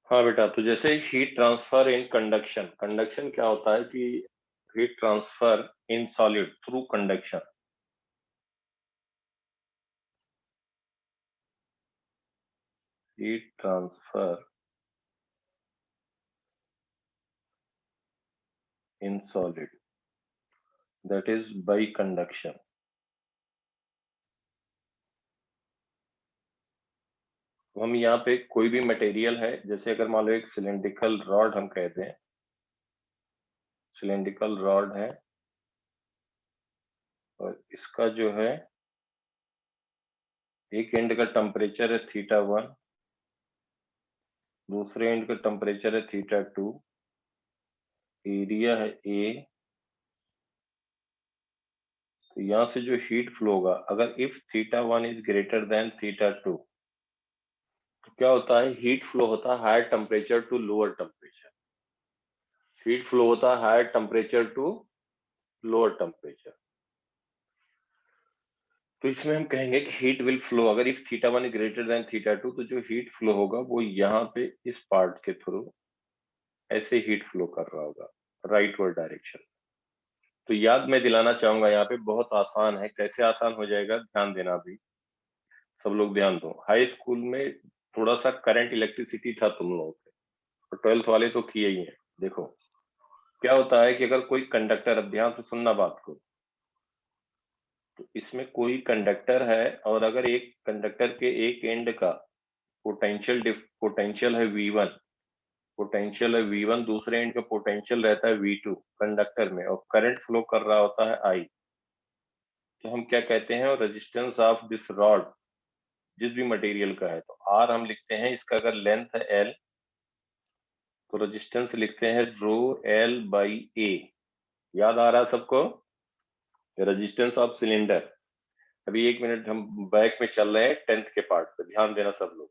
हाँ बेटा, तो जैसे heat transfer in conduction, conduction क्या होता है कि heat transfer in solid through conduction. Heat transfer in solid that is by conduction. तो हम यहाँ पे कोई भी मटेरियल है, जैसे अगर मान लो एक सिलेंड्रिकल रॉड हम कहते हैं, सिलेंड्रिकल रॉड है और इसका जो है एक एंड का टेम्परेचर है θ1, दूसरे एंड का टेम्परेचर है θ2, एरिया है A। तो यहाँ से जो हीट फ्लो होगा, अगर इफ θ1 इज ग्रेटर देन θ2, तो क्या होता है, हीट फ्लो होता है higher temperature to lower temperature. Heat flow होता है higher temperature to lower temperature. तो इसमें हम कहेंगे कि हीट विल फ्लो, अगर इफ θ1 ग्रेटर देन θ2, तो जो हीट फ्लो होगा वो यहाँ पे इस पार्ट के थ्रू ऐसे हीट फ्लो कर रहा होगा, राइटवर्ड डायरेक्शन। तो याद मैं दिलाना चाहूंगा, यहाँ पे बहुत आसान है। कैसे आसान हो जाएगा, ध्यान देना भी, सब लोग ध्यान दो। हाई स्कूल में थोड़ा सा करंट इलेक्ट्रिसिटी था तुम लोगों के, और 12th वाले तो किए ही हैं। देखो क्या होता है कि अगर कोई कंडक्टर, अब ध्यान से सुनना बात को, तो इसमें कोई कंडक्टर है और अगर एक कंडक्टर के एक एंड का पोटेंशियल है V1, पोटेंशियल है V1, दूसरे एंड का पोटेंशियल रहता है V2 कंडक्टर में, और करंट फ्लो कर रहा होता है I। तो हम क्या कहते हैं, और रेजिस्टेंस ऑफ दिस रॉड जिस भी मटेरियल का है, तो R हम लिखते हैं, इसका अगर लेंथ है L, तो रेजिस्टेंस लिखते हैं रो L बाई A। याद आ रहा है सबको, रेजिस्टेंस ऑफ सिलेंडर। अभी एक मिनट, हम बैक में चल रहे हैं 10th के पार्ट पे, ध्यान देना सब लोग।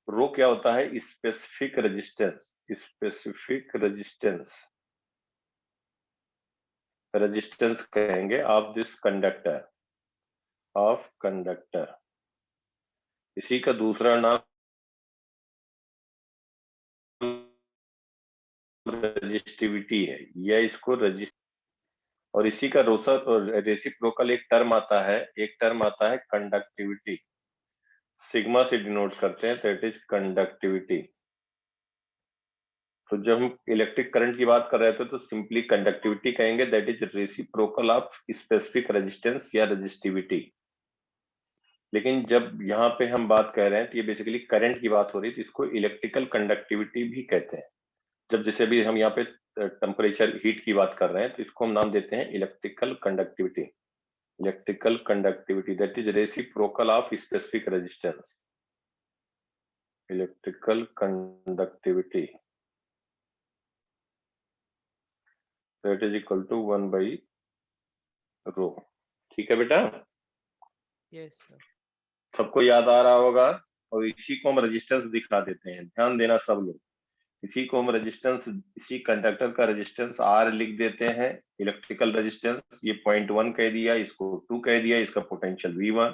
रो क्या होता है, specific resistance, specific resistance, resistance कहेंगे of this conductor, of conductor. इसी का दूसरा नाम रजिस्टिविटी है, या इसको रजिस्ट, और इसी का रेसिप्रोकल एक टर्म आता है, एक टर्म आता है कंडक्टिविटी, सिग्मा से डिनोट करते हैं, दैट इज कंडक्टिविटी। तो जब हम इलेक्ट्रिक करंट की बात कर रहे थे तो सिंपली कंडक्टिविटी कहेंगे, that is reciprocal of specific resistance या रेजिस्टिविटी। लेकिन जब यहाँ पे हम बात कर रहे हैं तो ये बेसिकली करंट की बात हो रही है, तो इसको इलेक्ट्रिकल कंडक्टिविटी भी कहते हैं। जब जैसे भी हम यहाँ पे टेम्परेचर हीट की बात कर रहे हैं, तो इसको हम नाम देते हैं electrical conductivity, electrical conductivity that is reciprocal of specific resistance, electrical conductivity that is equal to 1/ρ। ठीक है बेटा, यस सर। सबको याद आ रहा होगा। और इसी को हम रेजिस्टेंस दिखा देते हैं, ध्यान देना सब लोग। इसी को हम रेजिस्टेंस, इसी कंडक्टर का रेजिस्टेंस R लिख देते हैं, इलेक्ट्रिकल रेजिस्टेंस। ये 0.1 कह दिया, इसको 2 कह दिया, इसका पोटेंशियल V1,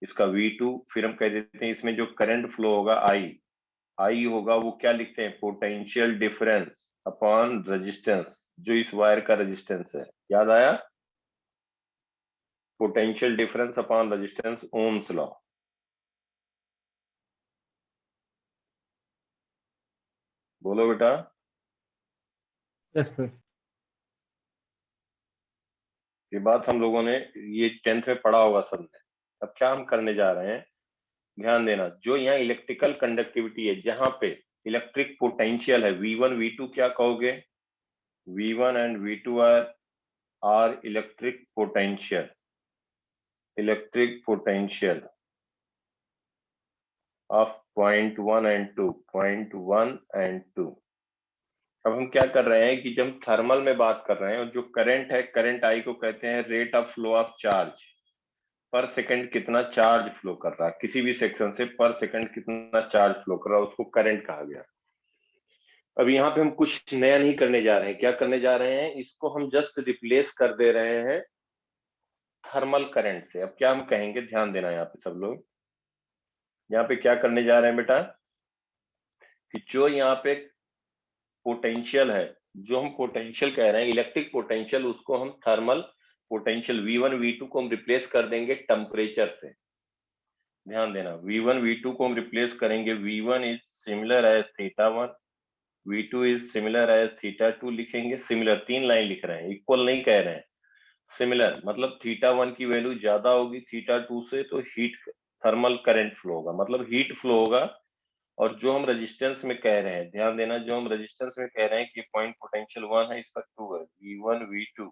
इसका V2। फिर हम कह देते हैं इसमें जो करंट फ्लो होगा I होगा, वो क्या लिखते हैं, पोटेंशियल डिफरेंस अपॉन रेजिस्टेंस, जो इस वायर का रेजिस्टेंस है। याद आया, potential difference upon resistance, Ohm's law. बोलो बेटा। Yes sir. ये बात हम लोगों ने ये 10th में पढ़ा होगा सबने। अब क्या हम करने जा रहे हैं, ध्यान देना। जो यहाँ इलेक्ट्रिकल कंडक्टिविटी है, जहां पे इलेक्ट्रिक पोटेंशियल है V1 V2, क्या कहोगे, V1 and V2 are electric potential, electric potential of 0.1 and 2, 0.1 and 2। अब हम क्या कर रहे हैं कि जब हम थर्मल में बात कर रहे हैं, और जो करंट है, करंट आई को कहते हैं rate of flow of charge, पर सेकंड कितना चार्ज फ्लो कर रहा है, किसी भी सेक्शन से पर सेकंड कितना चार्ज फ्लो कर रहा है, उसको करंट कहा गया। अब यहाँ पे हम कुछ नया नहीं करने जा रहे हैं। क्या करने जा रहे हैं, इसको हम जस्ट रिप्लेस कर दे रहे हैं थर्मल करंट से। अब क्या हम कहेंगे, ध्यान देना यहाँ पे सब लोग, यहाँ पे क्या करने जा रहे हैं बेटा, कि जो यहाँ पे पोटेंशियल है, जो हम पोटेंशियल कह रहे हैं इलेक्ट्रिक पोटेंशियल, उसको हम थर्मल पोटेंशियल V1 V2 को हम रिप्लेस कर देंगे टेम्परेचर से। ध्यान देना, V1 V2 को हम रिप्लेस करेंगे, V1 is similar as θ1, V2 is similar as θ2 लिखेंगे। सिमिलर 3 लाइन लिख रहे हैं, इक्वल नहीं कह रहे हैं, सिमिलर मतलब θ1 की वैल्यू ज्यादा होगी θ2 से, तो हीट थर्मल करंट फ्लो होगा, मतलब हीट फ्लो होगा। और जो हम रेजिस्टेंस में कह रहे हैं, ध्यान देना, जो हम रेजिस्टेंस में कह रहे हैं कि पॉइंट पोटेंशियल 1 है, इसका 2 है, V1 V2,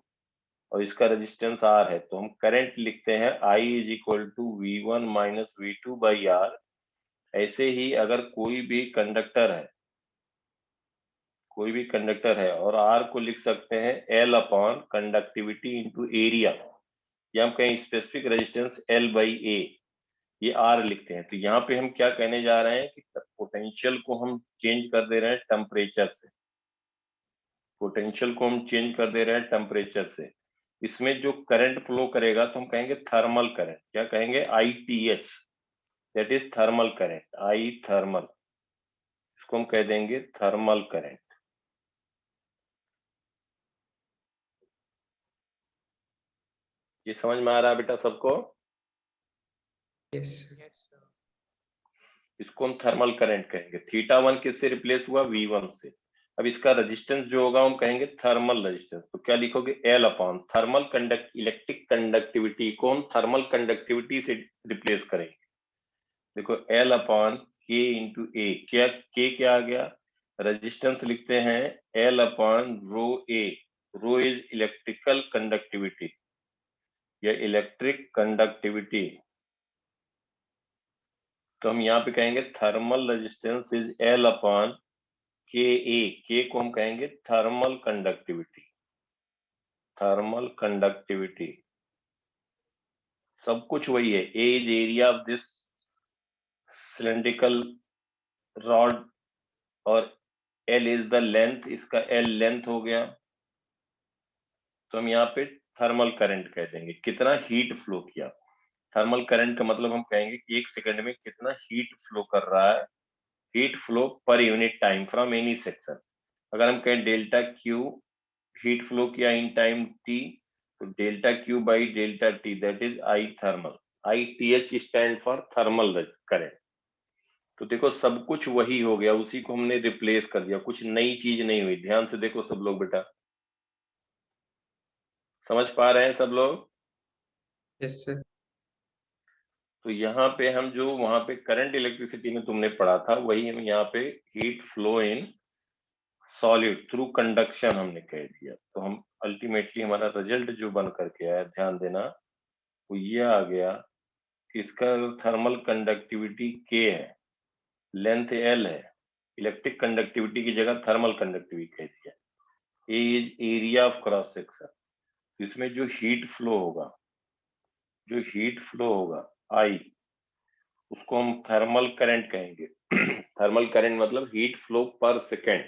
और इसका रेजिस्टेंस R है, तो हम करंट लिखते हैं I is equal to V1 minus V2 by R। ऐसे ही अगर कोई भी कंडक्टर है, कोई भी कंडक्टर है और R को लिख सकते हैं L upon conductivity into area, या हम कहें specific resistance L by A, ये R लिखते हैं। तो यहाँ पे हम क्या कहने जा रहे हैं कि पोटेंशियल को हम चेंज कर दे रहे हैं टेम्परेचर से, पोटेंशियल को हम चेंज कर दे रहे हैं टेम्परेचर से। इसमें जो करंट फ्लो करेगा तो हम कहेंगे थर्मल करंट, क्या कहेंगे, ITH, that is thermal current, I thermal, इसको हम कह देंगे थर्मल करंट। ये समझ में आ रहा है बेटा सबको? Yes, sir. इसको हम थर्मल करंट कहेंगे। θ1 किससे रिप्लेस हुआ, V1 से। अब इसका रेजिस्टेंस जो होगा हम कहेंगे थर्मल रेजिस्टेंस, तो क्या लिखोगे, L upon thermal electric conductivity को हम थर्मल कंडक्टिविटी से रिप्लेस करेंगे। देखो L upon K into A, क्या आ गया, रेजिस्टेंस लिखते हैं L upon rho A, rho is electrical conductivity या इलेक्ट्रिक कंडक्टिविटी, तो हम यहाँ पे कहेंगे thermal resistance is L upon K को हम कहेंगे थर्मल कंडक्टिविटी, थर्मल कंडक्टिविटी सब कुछ वही है। A is area of this cylindrical rod और एल इज द लेंथ, इसका एल लेंथ हो गया, तो हम यहाँ पे थर्मल करंट कह देंगे। कितना हीट फ्लो किया, थर्मल करंट का मतलब हम कहेंगे कि 1 सेकंड में कितना हीट फ्लो कर रहा है, heat flow per unit time from any section. अगर हम कहें डेल्टा क्यू हीट फ्लो किया इन टाइम t, तो delta Q by delta T, that is I thermal, ITH stand for thermal current. तो देखो सब कुछ वही हो गया, उसी को हमने रिप्लेस कर दिया, कुछ नई चीज नहीं हुई। ध्यान से देखो सब लोग बेटा, समझ पा रहे हैं सब लोग? Yes, sir. तो यहाँ पे हम जो वहां पे करंट इलेक्ट्रिसिटी में तुमने पढ़ा था, वही हम यहाँ पे heat flow in solid through conduction हमने कह दिया। तो हम अल्टीमेटली हमारा रिजल्ट जो बन करके आया, ध्यान देना, वो ये आ गया कि इसका थर्मल कंडक्टिविटी K है, लेंथ L है, इलेक्ट्रिक कंडक्टिविटी की जगह थर्मल कंडक्टिविटी कह दिया। A is area of cross section, इसमें जो हीट फ्लो होगा, जो हीट फ्लो होगा I, उसको हम थर्मल करंट कहेंगे। थर्मल करंट मतलब हीट फ्लो पर सेकेंड,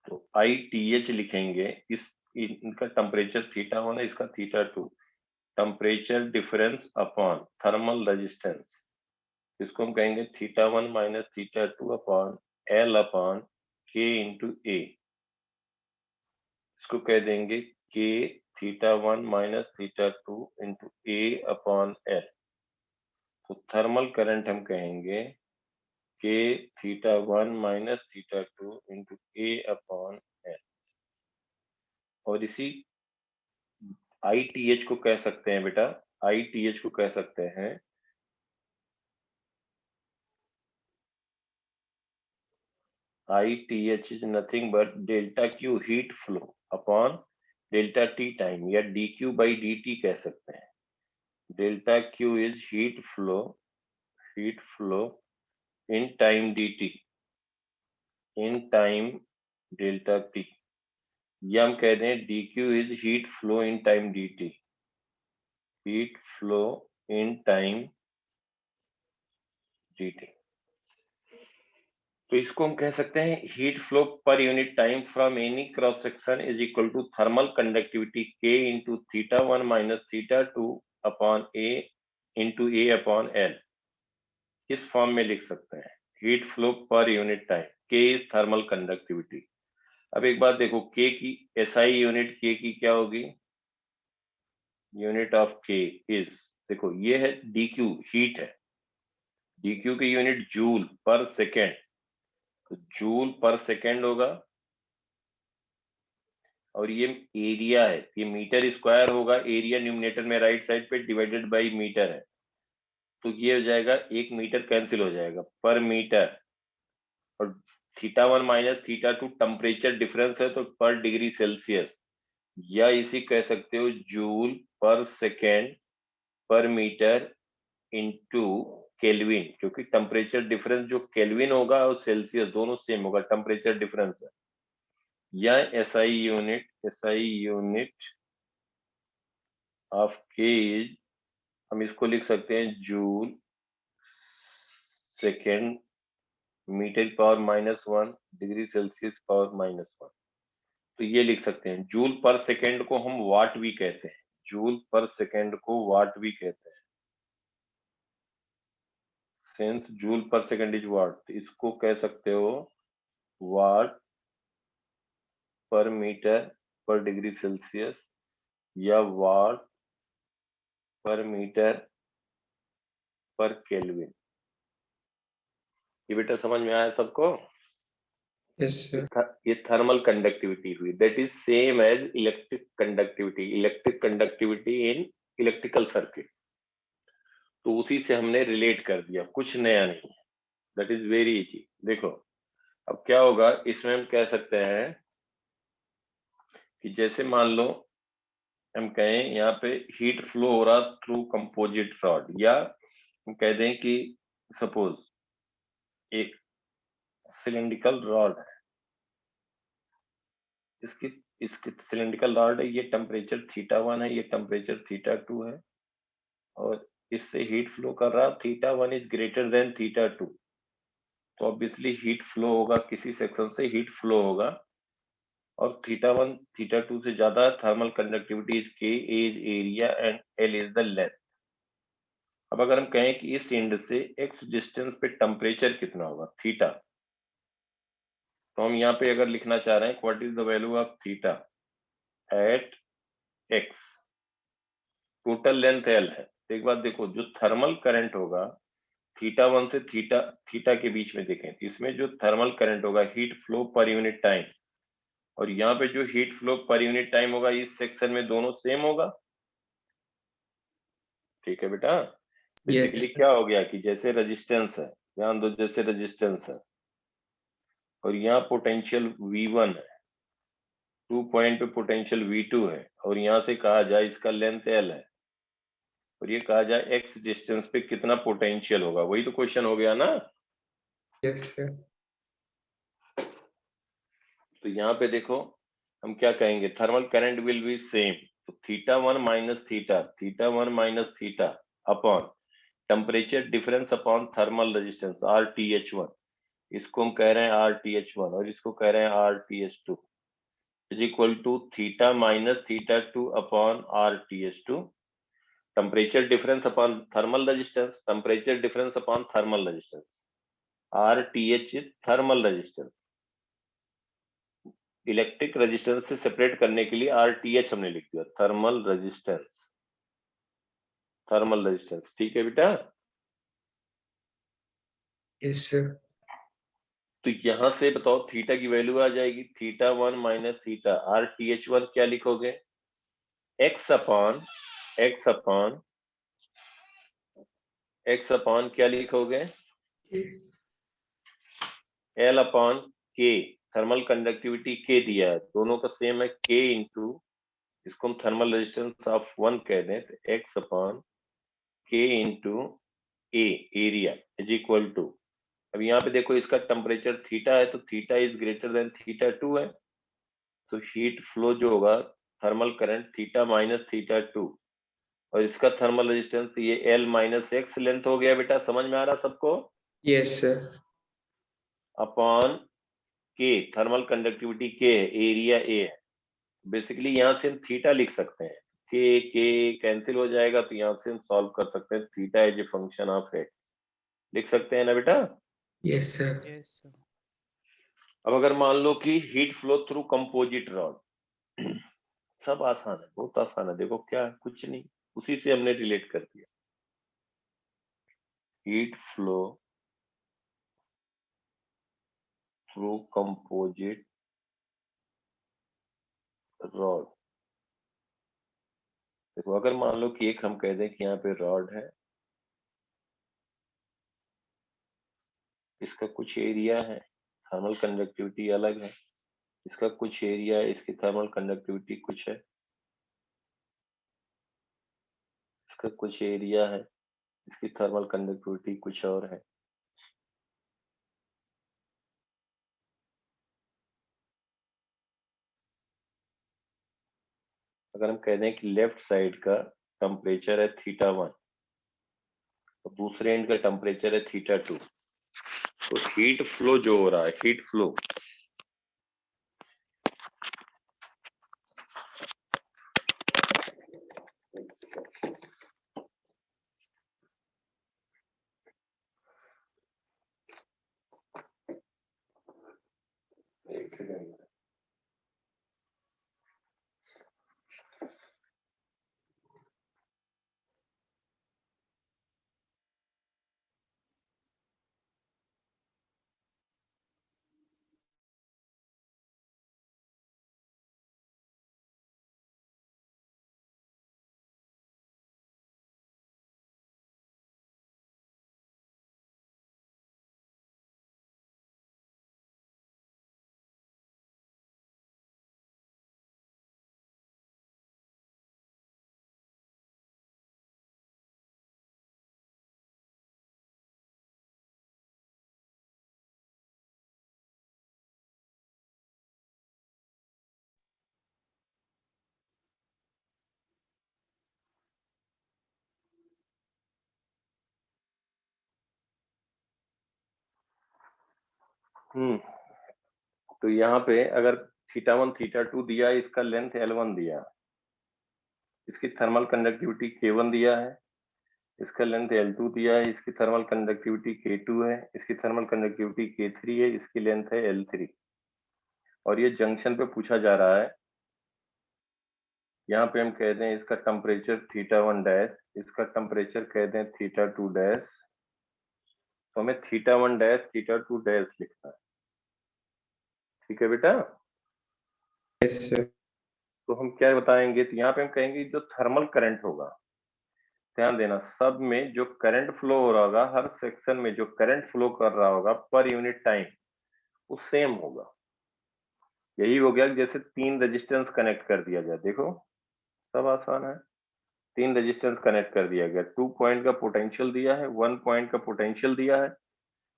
तो ITH लिखेंगे। इस इनका टेम्परेचर θ1 है, इसका θ2, temperature difference upon thermal resistance, इसको हम कहेंगे θ1 minus θ2 upon L upon K into A, इसको कह देंगे K θ1 minus θ2 into A upon L। तो थर्मल करंट हम कहेंगे K θ1 minus θ2 into A upon L, और इसी ITH को कह सकते हैं बेटा, ITH को कह सकते हैं ITH is nothing but delta Q heat flow upon delta T time, या dQ by dt कह सकते हैं। Delta Q is heat flow in time dt, in time delta T, या हम कह दें dQ is heat flow in time dt, heat flow in time dt। तो इसको हम कह सकते हैं heat flow per unit time from any cross section is equal to thermal conductivity K into θ1 minus θ2 upon A into A upon L, इस form में लिख सकते हैं। Heat flow per unit time, K is thermal conductivity. अब एक बात देखो, के की एसआई यूनिट के की क्या होगी, यूनिट ऑफ के इज, देखो ये है डीक्यू, हीट है, डीक्यू की यूनिट जूल पर सेकेंड, तो जूल पर सेकेंड होगा, और ये एरिया है, ये मीटर स्क्वायर होगा, एरिया न्यूमिनेटर में राइट साइड पे डिवाइडेड बाय मीटर है, तो ये हो जाएगा, एक मीटर कैंसिल हो जाएगा, पर मीटर, और θ1 माइनस θ2 टेम्परेचर डिफरेंस है, तो पर डिग्री सेल्सियस, या इसी कह सकते हो जूल पर सेकेंड पर मीटर इनटू केल्विन, क्योंकि टेम्परेचर डिफरेंस जो केल्विन होगा और सेल्सियस दोनों सेम होगा, टेम्परेचर डिफरेंस है, या SI unit of K is, हम इसको लिख सकते हैं joule second metre power -1 degree Celsius power -1, तो ये लिख सकते हैं। जूल पर सेकेंड को हम वाट भी कहते हैं, जूल पर सेकेंड को वाट भी कहते हैं, सिंस जूल पर सेकेंड इज वाट, इसको कह सकते हो वाट पर मीटर पर डिग्री सेल्सियस, या वाट पर मीटर पर केल्विन। ये बेटा समझ में आया सबको? Yes, sir. ये थर्मल कंडक्टिविटी हुई, that is same as electric conductivity in electrical circuit, तो उसी से हमने रिलेट कर दिया, कुछ नया नहीं, दैट इज वेरी इजी। देखो अब क्या होगा, इसमें हम कह सकते हैं कि जैसे मान लो हम कहें यहाँ पे हीट फ्लो हो रहा थ्रू कंपोजिट रॉड, या हम कह दें कि सपोज एक सिलेंड्रिकल रॉड है, इसकी इसकी सिलेंड्रिकल रॉड है, ये टेम्परेचर θ1 है, ये टेम्परेचर θ2 है, और इससे हीट फ्लो कर रहा, θ1 इज ग्रेटर देन θ2, तो ऑब्वियसली हीट फ्लो होगा, किसी सेक्शन से हीट फ्लो होगा, और θ1 θ2 से ज्यादा, थर्मल कंडक्टिविटी इज के, is area, and L is the length. अब अगर हम कहें कि इस एंड से x डिस्टेंस पे टेम्परेचर कितना होगा, थीटा, तो हम यहाँ पे अगर लिखना चाह रहे हैं what is the value of theta at x, total length l है, तो एक बात देखो, जो थर्मल करंट होगा θ1 से थीटा के बीच में, देखें इसमें जो थर्मल करंट होगा, heat flow per unit time, और यहाँ पे जो heat flow per unit time होगा, इस सेक्शन में दोनों सेम होगा, ठीक है बेटा। Basically Yes. क्या हो गया कि जैसे रेजिस्टेंस है, ध्यान दो, जैसे रेजिस्टेंस है और यहाँ पोटेंशियल V1 है, 2 पॉइंट पे पोटेंशियल V2 है, और यहाँ से कहा जाए इसका लेंथ L है, और ये कहा जाए x डिस्टेंस पे कितना पोटेंशियल होगा, वही तो क्वेश्चन हो गया ना। Yes, sir. तो यहाँ पे देखो हम क्या कहेंगे, thermal current will be same, तो θ1 minus theta upon temperature difference upon thermal resistance RTH1, इसको हम कह रहे हैं RTH1 और इसको कह रहे हैं RTH2, is equal to theta minus θ2 upon RTH2, temperature difference upon thermal resistance, temperature difference upon thermal resistance, RTH is thermal resistance, electric resistance से सेपरेट करने के लिए RTH हमने लिख दिया, थर्मल रेजिस्टेंस, ठीक है बेटा। Yes, sir. तो यहां से बताओ थीटा की वैल्यू आ जाएगी, θ1 माइनस थीटा, RTH1 क्या लिखोगे, x अपॉन क्या लिखोगे, L upon K, thermal conductivity K दिया है, दोनों का सेम है, K इंटू, इसको हम थर्मल रेजिस्टेंस ऑफ 1 कह दें, तो x upon K into A, area, is equal to, अब यहाँ पे देखो इसका टेम्परेचर थीटा है, तो थीटा इज ग्रेटर देन θ2 है, तो हीट फ्लो जो होगा, थर्मल करंट थीटा माइनस θ2, और इसका थर्मल रेजिस्टेंस, ये L माइनस एक्स लेंथ हो गया बेटा, समझ में आ रहा सबको, Yes, sir. अपॉन के, थर्मल कंडक्टिविटी के है, एरिया ए है, बेसिकली यहाँ से हम थीटा लिख सकते हैं, के कैंसिल हो जाएगा, तो यहाँ से हम सॉल्व कर सकते हैं, theta is a function of x, लिख सकते हैं ना बेटा। Yes, sir. Yes, sir. अब अगर मान लो कि heat flow through composite rod, सब आसान है, बहुत आसान है। देखो क्या है, कुछ नहीं, उसी से हमने रिलेट कर दिया। Heat flow through composite rod. देखो अगर मान लो कि एक हम कह दें कि यहाँ पे रॉड है, इसका कुछ एरिया है, थर्मल कंडक्टिविटी अलग है, इसका कुछ एरिया है, इसकी थर्मल कंडक्टिविटी कुछ है, इसका कुछ एरिया है, इसकी थर्मल कंडक्टिविटी कुछ और है। अगर हम कह दें कि लेफ्ट साइड का टेम्परेचर है θ1 और दूसरे एंड का टेम्परेचर है θ2, तो हीट फ्लो जो हो रहा है, हीट फ्लो एक सेकंड, तो यहाँ पे अगर θ1 θ2 दिया, इसका लेंथ L1 दिया, इसकी थर्मल कंडक्टिविटी K1 दिया है, इसका लेंथ L2 दिया है, इसकी थर्मल कंडक्टिविटी K2 है, इसकी थर्मल कंडक्टिविटी K3 है, इसकी लेंथ है L3, और ये जंक्शन पे पूछा जा रहा है। यहाँ पे हम कह दें इसका टेम्परेचर θ1 डैश, इसका टेम्परेचर कह दें θ2 डैश, तो हमें θ1 डैश θ2 डैश लिखना है। ठीक है बेटा? Yes, sir. तो हम क्या बताएंगे, तो यहाँ पे हम कहेंगे जो थर्मल करंट होगा, ध्यान देना, सब में जो करंट फ्लो हो रहा होगा, हर सेक्शन में जो करंट फ्लो कर रहा होगा पर यूनिट टाइम, वो सेम होगा। यही हो गया जैसे 3 रेजिस्टेंस कनेक्ट कर दिया जाए। देखो सब आसान है, 3 रेजिस्टेंस कनेक्ट कर दिया गया, 2 पॉइंट का पोटेंशियल दिया है, 1 पॉइंट का पोटेंशियल दिया है,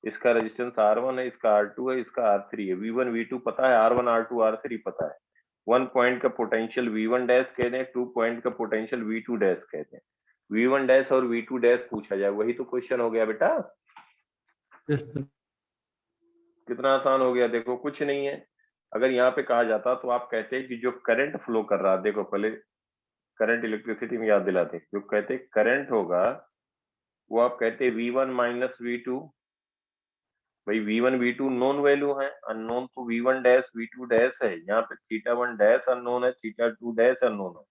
इसका रेजिस्टेंस R1 है, इसका R2 है, इसका R3 है, V1 V2 पता है, R1 R2 R3 पता है, 1 पॉइंट का पोटेंशियल V1 डैश कह दें, 2 पॉइंट का पोटेंशियल V2 डैश कह दें, V1 डैश और V2 डैश पूछा जाए, वही तो क्वेश्चन हो गया बेटा। Yes, sir. कितना आसान हो गया, देखो कुछ नहीं है। अगर यहाँ पे कहा जाता तो आप कहते कि जो करंट फ्लो कर रहा, देखो पहले करंट इलेक्ट्रिसिटी में याद दिलाते, जो कहते करंट होगा वो आप कहते V1 माइनस V2। भाई V1 V2 नोन वैल्यू है, अननोन तो V1 डैश V2 डैश है, यहाँ पे θ1 डैश अननोन है, θ2 डैश अननोन है,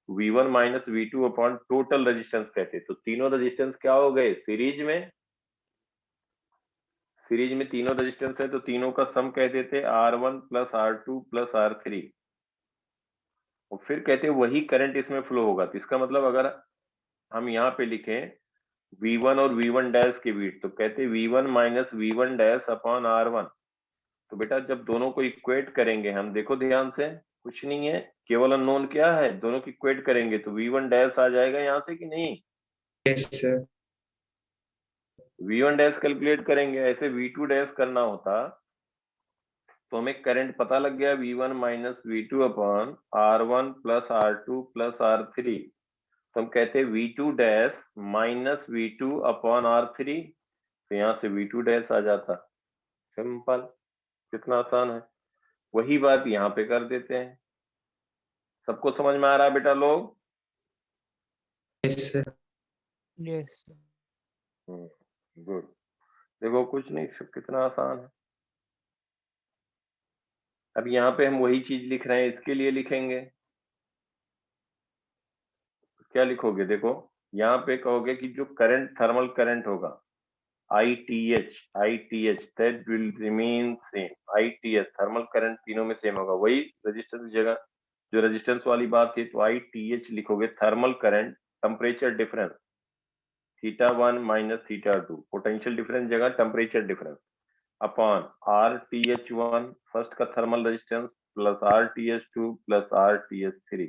V1 minus V2 upon total resistance कहते। तो तीनों रेजिस्टेंस क्या हो गए, सीरीज में, सीरीज में तीनों रेजिस्टेंस है तो तीनों का सम कह देते R1 plus R2 plus R3, और फिर कहते वही करंट इसमें फ्लो होगा। तो इसका मतलब अगर हम यहाँ पे लिखें V1 और V1 डैश के बीच, तो कहते V1 minus V1 dash upon R1। तो बेटा जब दोनों को इक्वेट करेंगे हम, देखो ध्यान से, कुछ नहीं है, केवल अननोन क्या है, दोनों की इक्वेट करेंगे तो V1 डैश आ जाएगा यहाँ से कि नहीं, Yes, sir. V1 dash calculate करेंगे, ऐसे V2 डैश करना होता तो हमें करंट पता लग गया V1 minus V2 upon R1 plus R2 plus R3, तो हम कहते हैं V2 dash minus V2 upon R3, तो यहाँ से V2 डैश आ जाता। सिंपल, कितना आसान है। वही बात यहाँ पे कर देते हैं। सबको समझ में आ रहा है बेटा लोग? Yes, sir. Yes, sir. Good. देखो कुछ नहीं, सब कितना आसान है। अब यहाँ पे हम वही चीज लिख रहे हैं, इसके लिए लिखेंगे। क्या लिखोगे? देखो यहाँ पे कहोगे कि जो करंट, थर्मल करंट होगा ITH, that will remain same. ITH thermal current तीनों में सेम होगा, वही रेजिस्टेंस की जगह जो रेजिस्टेंस वाली बात थी, तो ITH लिखोगे, thermal current temperature difference θ1 minus θ2, potential difference जगह temperature difference, upon RTH1 first का thermal resistance plus RTH2 plus RTH3।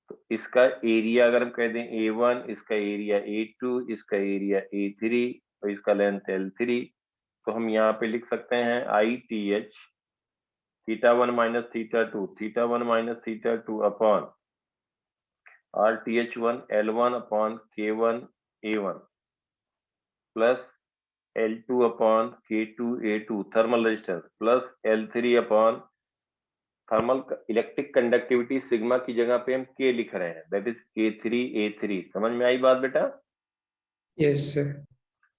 तो इसका एरिया अगर हम कह दें A1, इसका एरिया A2, इसका एरिया A3 और इसका लेंथ L3, तो हम यहाँ पे लिख सकते हैं ITH θ1 minus θ2 upon RTH1 L1 upon K1 A1 plus L2 upon K2 A2 thermal resistance plus L3 upon thermal electric conductivity sigma की जगह पे हम K लिख रहे हैं, दैट इज K3A3। समझ में आई बात बेटा? Yes sir.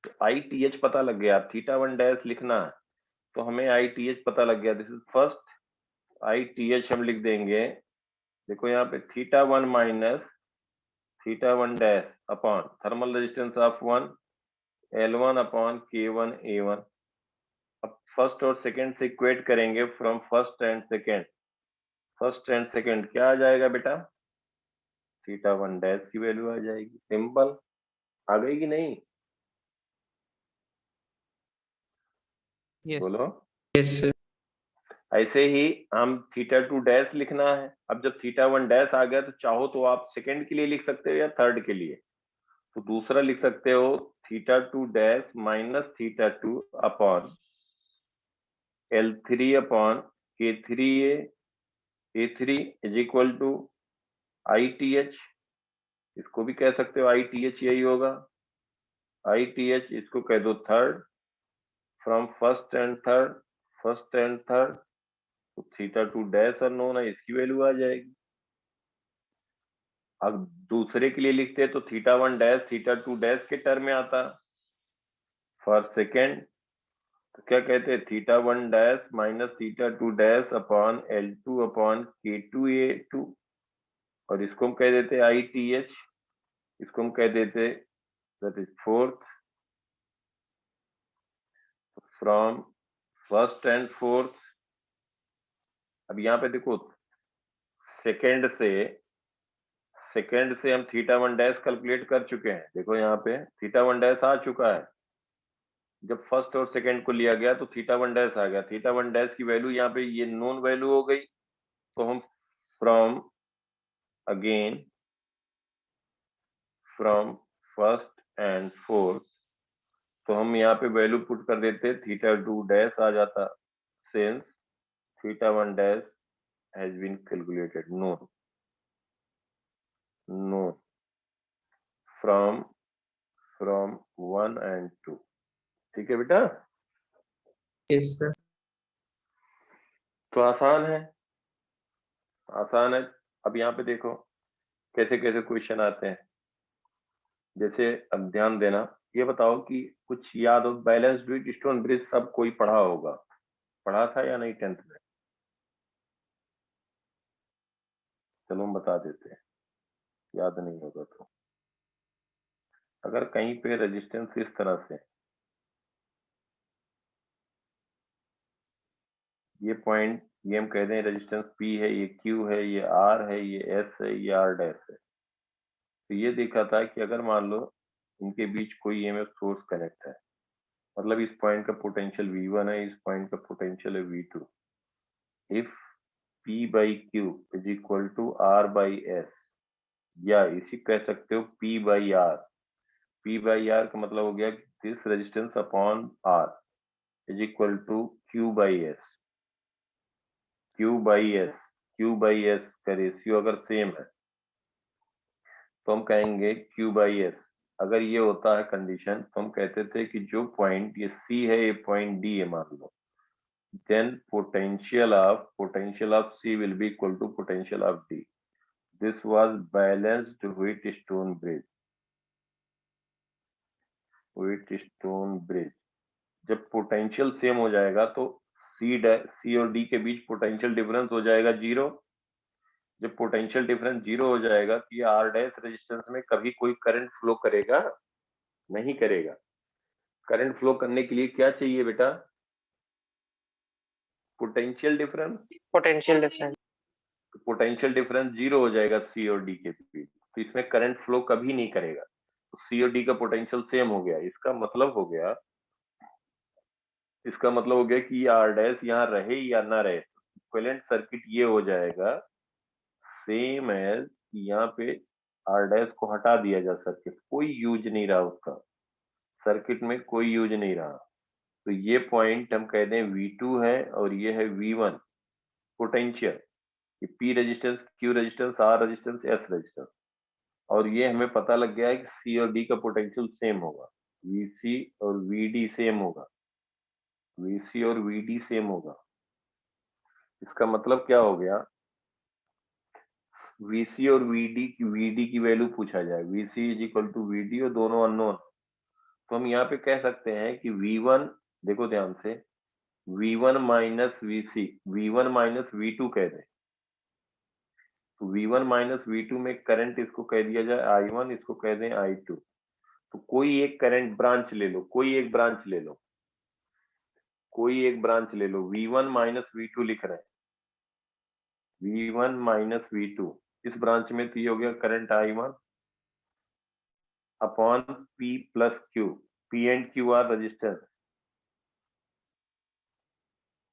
तो ITH पता लग गया, θ1 डैश लिखना है तो हमें ITH पता लग गया, दिस इज फर्स्ट। ITH हम लिख देंगे, देखो यहाँ पे θ1 minus θ1 dash upon thermal resistance of 1 L1 upon K1 A1। अब फर्स्ट और सेकंड से इक्वेट करेंगे, from first and second, first and second क्या आ जाएगा बेटा? θ1 डैश की वैल्यू आ जाएगी। सिंपल, आ गई कि नहीं? yes, बोलो। Yes sir. ऐसे ही हम θ2 डैश लिखना है। अब जब θ1 डैश आ गया तो चाहो तो आप सेकंड के लिए लिख सकते हो या थर्ड के लिए, तो दूसरा लिख सकते हो θ2 dash minus θ2 upon L3 upon K3A A3 is equal to ITH, इसको भी कह सकते हो ITH, यही होगा ITH, इसको कह दो third, from first and third, first and third, तो θ2 डैश अननोन है, इसकी वैल्यू आ जाएगी। अब दूसरे के लिए लिखते हैं तो θ1 डैश θ2 डैश के टर्म में आता, फॉर सेकेंड तो क्या कहते हैं, θ1 dash minus θ2 dash upon L2 upon K2A2, और इसको हम कह देते ITH, इसको हम कह देते that is fourth, from first and fourth. अब यहाँ पे देखो सेकेंड से हम θ1 डैश कैलकुलेट कर चुके हैं, देखो यहाँ पे θ1 डैश आ चुका है, जब फर्स्ट और सेकेंड को लिया गया तो θ1 डैश आ गया। θ1 डैश की वैल्यू यहाँ पे ये नोन वैल्यू हो गई, तो हम from again from first and fourth, तो हम यहाँ पे वैल्यू पुट कर देते, θ2 डैश आ जाता, since θ1 dash has been calculated known from 1 and 2। ठीक है बेटा? Yes sir. तो आसान है, आसान है। अब यहाँ पे देखो कैसे कैसे क्वेश्चन आते हैं, जैसे अब ध्यान देना, ये बताओ कि कुछ याद हो, बैलेंस ब्रिज, स्टोन ब्रिज सब कोई पढ़ा होगा, पढ़ा था या नहीं 10th में? चलो हम बता देते हैं, याद नहीं होगा तो। अगर कहीं पे रेजिस्टेंस इस तरह से, ये पॉइंट, ये हम कह दें रेजिस्टेंस P है, ये Q है, ये R है, ये S है, ये R डैश है, तो ये देखा था कि अगर मान लो इनके बीच कोई EMF सोर्स कनेक्ट है, मतलब इस पॉइंट का पोटेंशियल V1 है, इस पॉइंट का पोटेंशियल है V2, if P by Q is equal to R by S, या इसी कह सकते हो P by R। P by R का मतलब हो गया this resistance upon R is equal to Q by S। Q by S का रेशियो अगर सेम है तो हम कहेंगे Q बाई S। अगर ये होता है कंडीशन तो हम कहते थे कि जो पॉइंट ये C है, ये पॉइंट D है मान लो, then potential of C will be equal to potential of D. This was balanced Wheatstone bridge. Wheatstone bridge. जब पोटेंशियल सेम हो जाएगा तो सी और डी के बीच पोटेंशियल डिफरेंस हो जाएगा 0। जब पोटेंशियल डिफरेंस 0 हो जाएगा तो ये आर डैश रेजिस्टेंस में कभी कोई करंट फ्लो करेगा नहीं करेगा। करंट फ्लो करने के लिए क्या चाहिए बेटा? Potential difference. Potential difference. Potential difference 0 हो जाएगा सी और डी के बीच, तो इसमें करंट फ्लो कभी नहीं करेगा। तो सी और डी का पोटेंशियल सेम हो गया। इसका मतलब हो गया कि आर डैश यहाँ रहे या ना रहे, इक्विवेलेंट सर्किट ये हो जाएगा सेम एज, यहाँ पे आर डैश को हटा दिया जा सर्किट, कोई यूज नहीं रहा उसका, सर्किट में कोई यूज नहीं रहा। तो ये पॉइंट हम कह दें V2 है और ये है V1 potential, P resistance, Q resistance, R resistance, S resistance. और ये हमें पता लग गया है कि C और D का पोटेंशियल सेम होगा, VC और VD सेम होगा, VC और VD सेम होगा। इसका मतलब क्या हो गया? VC और VD की वैल्यू पूछा जाए, VC is equal to VD और दोनों अननोन, तो हम यहाँ पे कह सकते हैं कि V1, देखो ध्यान से, V1 minus VC, V1 minus V2 कह दें, तो V1 माइनस V2 में करंट इसको कह दिया जाए I1, इसको कह दें I2। तो कोई एक करंट ब्रांच ले लो, कोई एक ब्रांच ले लो, V1 माइनस V2 लिख रहे हैं, V1 माइनस V2 इस ब्रांच में तो ये हो गया current I1 upon P plus Q, P and Q are resistance,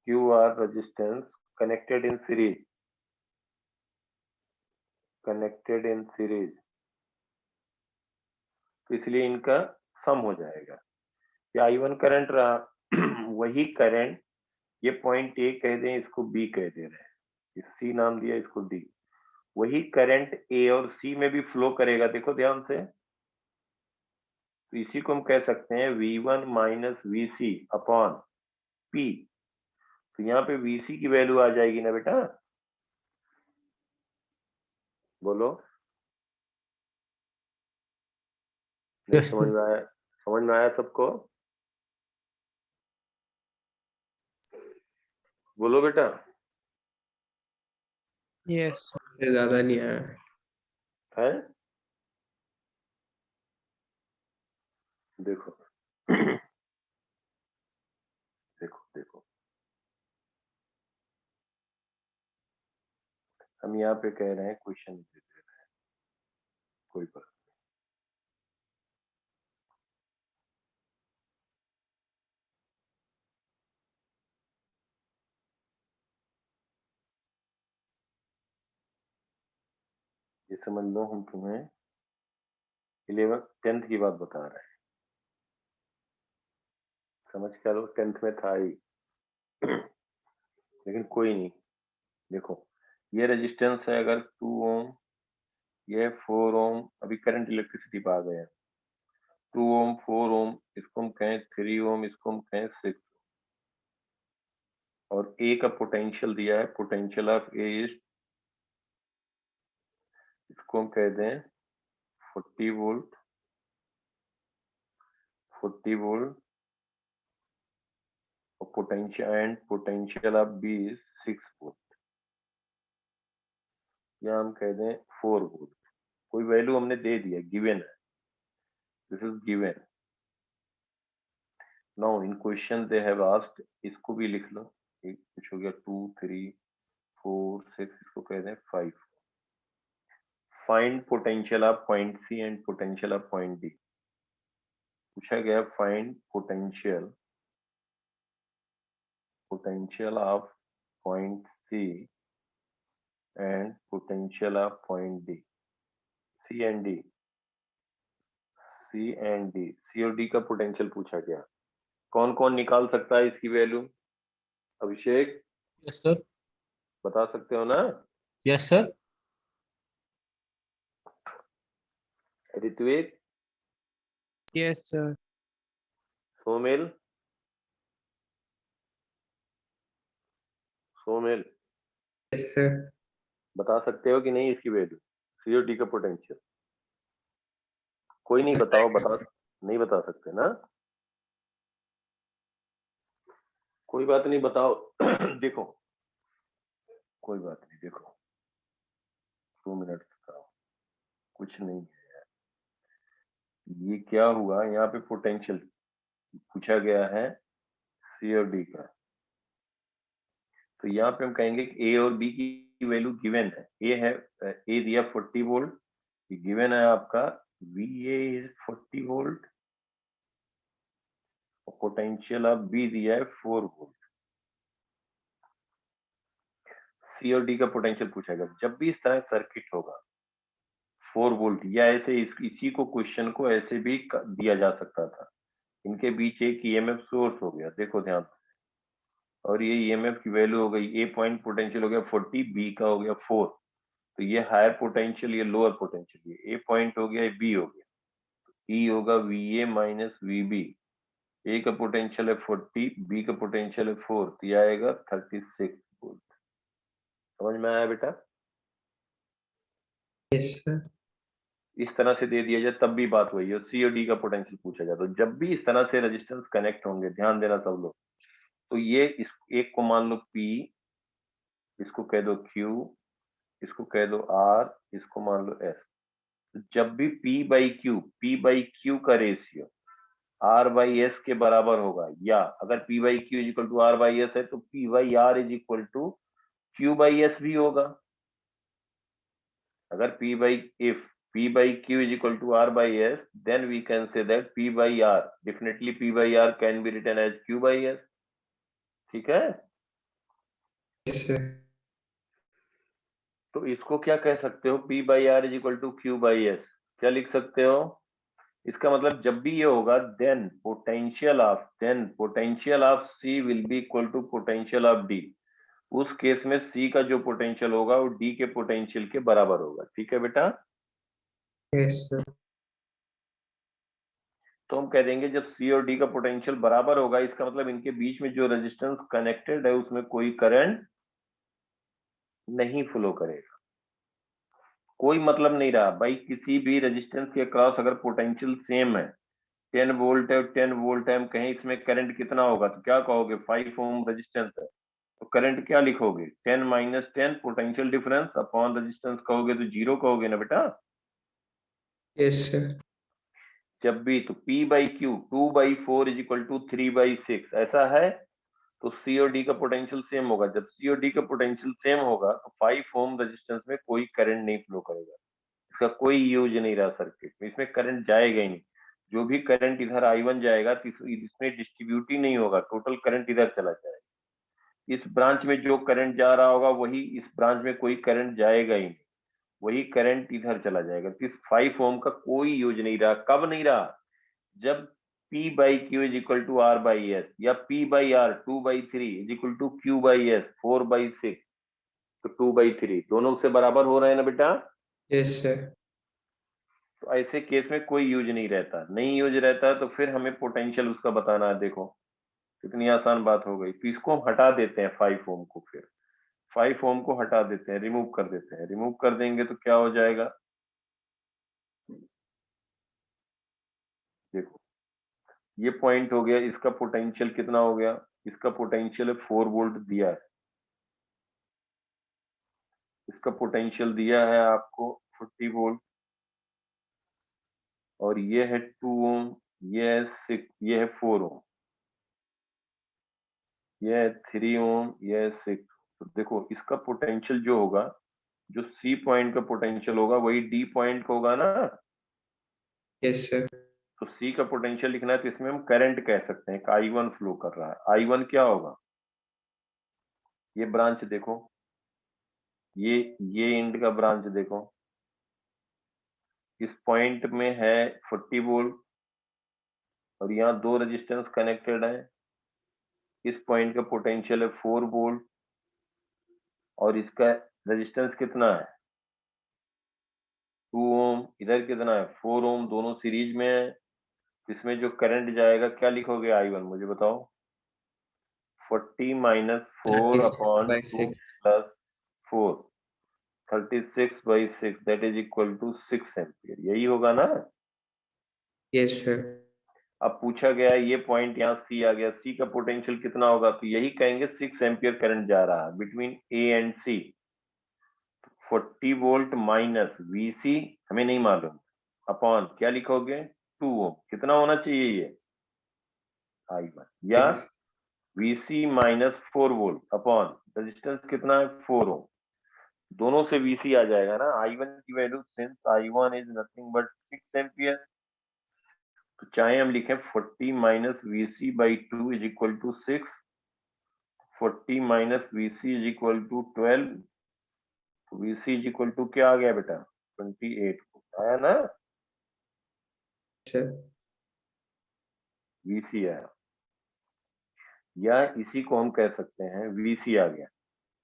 Q are resistance connected in series, तो इसलिए इनका सम हो जाएगा। ये I1 करंट रहा वही करंट, ये पॉइंट A कह दें, इसको B कह दे रहे हैं, C नाम दिया, इसको D, वही करंट A और C में भी फ्लो करेगा, देखो ध्यान से। तो इसी को हम कह सकते हैं V1 minus VC upon P। तो यहाँ पे VC की वैल्यू आ जाएगी ना बेटा, बोलो, नहीं समझ में आया? समझ में आया सबको? बोलो बेटा। Yes. से ज्यादा नहीं आया। है देखो देखो हम यहाँ पे कह रहे हैं क्वेश्चन दे रहे हैं, कोई पर ये समझ लो, हम तुम्हें 11th 10th की बात बता रहे हैं, समझ क्या लो, 10th में था ही लेकिन कोई नहीं। देखो ये रेजिस्टेंस है, अगर 2 ओम, ये 4 ओम, अभी करंट इलेक्ट्रिसिटी पा गया, 2 ओम 4 ओम, इसको हम कहें 3 ओम, इसको हम कहें 6, और ए का पोटेंशियल दिया है, पोटेंशियल ऑफ ए इज, इसको हम कह दें 40 वोल्ट, और potential of B is 6 volt, या हम कह दें 4 वोल्ट, कोई वैल्यू हमने दे दिया, गिवन है, this is given. Now in question they have asked, इसको भी लिख लो, एक कुछ हो गया 2 3 4 6, इसको कह दें 5। Find potential of point C and potential of point D, पूछा गया find potential of point C and potential of point D, C and D, C और डी का पोटेंशियल पूछा गया। कौन कौन निकाल सकता है इसकी वैल्यू? अभिषेक यस सर। बता सकते हो ना? Yes sir. Ritwik, Yes, sir. Somil, yes sir. बता सकते हो कि नहीं इसकी वैल्यू, सी और डी का पोटेंशियल? कोई नहीं बताओ, बता नहीं बता सकते ना, कोई बात नहीं, बताओ। देखो कोई बात नहीं, देखो 2 मिनट बताओ, कुछ नहीं है। ये क्या हुआ, यहाँ पे पोटेंशियल पूछा गया है सी और डी का, तो यहाँ पे हम कहेंगे कि ए और बी की वैल्यू गिवन है। ए दिया 40 वोल्ट, ये गिवन है आपका वी ए इज 40 वोल्ट, और पोटेंशियल ऑफ बी दिया है 4 वोल्ट। सी और डी का पोटेंशियल पूछा गया। जब भी इस तरह सर्किट होगा 4 वोल्ट, या ऐसे इसी को क्वेश्चन को ऐसे भी दिया जा सकता था, इनके बीच एक ईएमएफ सोर्स हो गया, देखो ध्यान से, और ये ईएमएफ की वैल्यू हो गई, ए पॉइंट पोटेंशियल हो गया 40, बी का हो गया 4, तो ये हायर पोटेंशियल, ये लोअर पोटेंशियल, ये ए पॉइंट हो गया, ये बी हो गया, ई होगा V A minus V B. A का पोटेंशियल है 40, बी का पोटेंशियल है 4, तो ये आएगा 36 वोल्ट। समझ में आया बेटा? Yes sir. इस तरह से दे दिया जाए तब भी बात वही है, सी और डी का पोटेंशियल पूछा जाए, तो जब भी इस तरह से रेजिस्टेंस कनेक्ट होंगे, ध्यान देना सब लोग, तो ये इस एक को मान लो P, इसको कह दो Q, इसको कह दो R, इसको मान लो S। तो जब भी P बाई Q का रेशियो R बाई S के बराबर होगा, या अगर P by Q is equal to R by S है तो P by R is equal to Q by S भी होगा। अगर if P by Q is equal to R by S, then we can say that P by R, definitely P by R can be written as Q by S। ठीक है, yes sir. तो इसको क्या कह सकते हो, P by R is equal to Q by S, क्या लिख सकते हो? इसका मतलब जब भी ये होगा, then potential of C will be equal to potential of D। उस केस में C का जो पोटेंशियल होगा वो D के पोटेंशियल के बराबर होगा। ठीक है बेटा, यस सर। तो हम कह देंगे जब सी और डी का पोटेंशियल बराबर होगा, इसका मतलब इनके बीच में जो रेजिस्टेंस कनेक्टेड है उसमें कोई करंट नहीं फ्लो करेगा। कोई मतलब नहीं रहा भाई, किसी भी रेजिस्टेंस के अक्रॉस अगर पोटेंशियल सेम है, 10 वोल्ट है 10 वोल्ट है, हम कहें इसमें करंट कितना होगा, तो क्या कहोगे, 5 ओम रेजिस्टेंस है, तो करंट क्या लिखोगे, 10 minus 10 potential difference upon resistance कहोगे तो 0 कहोगे ना बेटा। Yes sir. जब भी तो P by Q 2/4 is equal to 3/6 ऐसा है, तो सी और डी का पोटेंशियल सेम होगा। जब सी और डी का पोटेंशियल सेम होगा तो 5 ओम रेजिस्टेंस में कोई करंट नहीं फ्लो करेगा, इसका कोई यूज नहीं रहा सर्किट में, इसमें करंट जाएगा ही नहीं। जो भी करंट इधर I1 जाएगा तो इसमें डिस्ट्रीब्यूट ही नहीं होगा, टोटल करंट इधर चला जाएगा। इस ब्रांच में जो करंट जा रहा होगा वही इस ब्रांच में कोई करंट जाएगा ही नहीं, वही करंट इधर चला जाएगा। तो इस 5 ओम का कोई यूज नहीं रहा। कब नहीं रहा, जब P by Q is equal to R by S, या P by R 2/3 is equal to Q by S 4/6, तो 2/3 दोनों से बराबर हो रहे हैं ना बेटा। Yes sir. तो ऐसे केस में कोई यूज नहीं रहता, नहीं यूज रहता तो फिर हमें पोटेंशियल उसका बताना है। देखो कितनी आसान बात हो गई। तो इसको हम हटा देते हैं 5 ओम को, फिर 5 ओम को हटा देते हैं, रिमूव कर देते हैं। रिमूव कर देंगे तो क्या हो जाएगा, देखो ये पॉइंट हो गया, इसका पोटेंशियल कितना हो गया, इसका पोटेंशियल है 4 वोल्ट दिया है, इसका पोटेंशियल दिया है आपको 40 वोल्ट, और ये है 2 ओम, ये है 6, ये है 4 ओम, ये है 3 ओम, ये है 6। तो देखो इसका पोटेंशियल जो होगा, जो सी पॉइंट का पोटेंशियल होगा वही डी पॉइंट का होगा ना। Yes sir. तो सी का पोटेंशियल लिखना है तो इसमें हम करंट कह सकते हैं, I1 फ्लो कर रहा है। I1 क्या होगा, ये ब्रांच देखो, ये एंड का ब्रांच देखो, इस पॉइंट में है 40 वोल्ट, और यहाँ दो रेजिस्टेंस कनेक्टेड है। इस पॉइंट का पोटेंशियल है 4 वोल्ट, और इसका रेजिस्टेंस कितना है 2 ओम, इधर कितना है 4 ओम, दोनों सीरीज में है। इसमें जो करंट जाएगा क्या लिखोगे I1, मुझे बताओ। 40 minus 4 upon 2 36/6। Plus 4, 36/6, that is equal to 6 ampere, यही होगा ना। Yes sir. अब पूछा गया है ये पॉइंट यहाँ सी आ गया, सी का पोटेंशियल कितना होगा, तो यही कहेंगे 6 एम्पियर करंट जा रहा है between A and C. 40 volt minus VC हमें नहीं मालूम, अपॉन क्या लिखोगे 2 ओम, कितना होना चाहिए ये I1, या Yes. VC minus 4 volt upon resistance कितना है 4 ओम, दोनों से वीसी आ जाएगा ना। I1 की value since I1 is nothing but 6 ampere, तो चाहे हम लिखें 40 minus VC by 2 is equal to 6, 40 minus VC is equal to 12, VC is equal to क्या आ गया बेटा 28 आया ना, Sir. वीसी आया, या इसी को हम कह सकते हैं वीसी आ गया।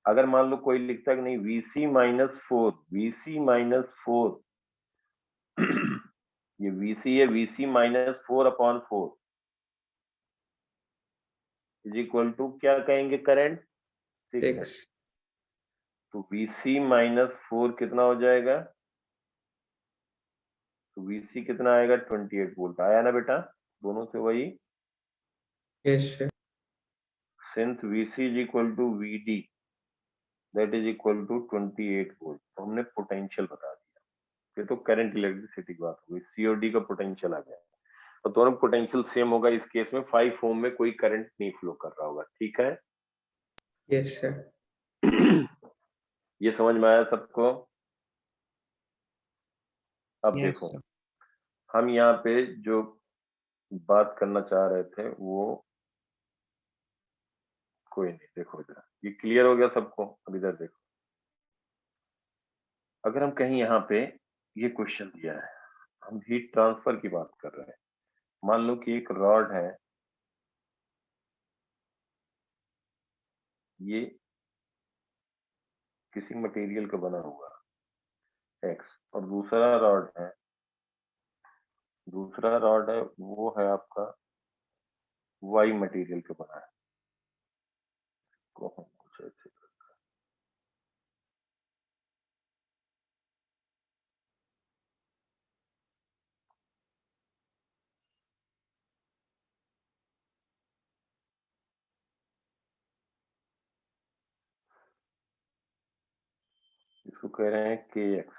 अगर मान लो कोई लिखता है कि नहीं वीसी माइनस 4, वीसी माइनस 4 ये वीसी है, VC minus 4 upon 4 is equal to क्या कहेंगे करंट 6 है। 6. तो वीसी माइनस 4 कितना हो जाएगा, तो वीसी कितना आएगा 28 वोल्ट आया ना बेटा, दोनों से वही, Yes, sir. Since VC is equal to VD that is equal to 28 volt, तो हमने पोटेंशियल बता दिया। ये तो करंट इलेक्ट्रिसिटी की बात हो गई, सी और डी का पोटेंशियल आ गया, और दोनों पोटेंशियल सेम होगा। इस केस में 5 ओम में कोई करंट नहीं फ्लो कर रहा होगा, ठीक है। Yes, sir. ये समझ में आया सबको। अब Yes, देखो sir. हम यहाँ पे जो बात करना चाह रहे थे वो कोई नहीं, देखो इधर ये क्लियर हो गया सबको। अब इधर देखो, अगर हम कहीं यहाँ पे ये क्वेश्चन दिया है, हम हीट ट्रांसफर की बात कर रहे हैं, मान लो कि एक रॉड है, ये किसी मटेरियल का बना हुआ एक्स, और दूसरा रॉड है वो है आपका वाई मटेरियल का बना है, को हम कुछ ऐसे इसको कह रहे हैं के एक्स,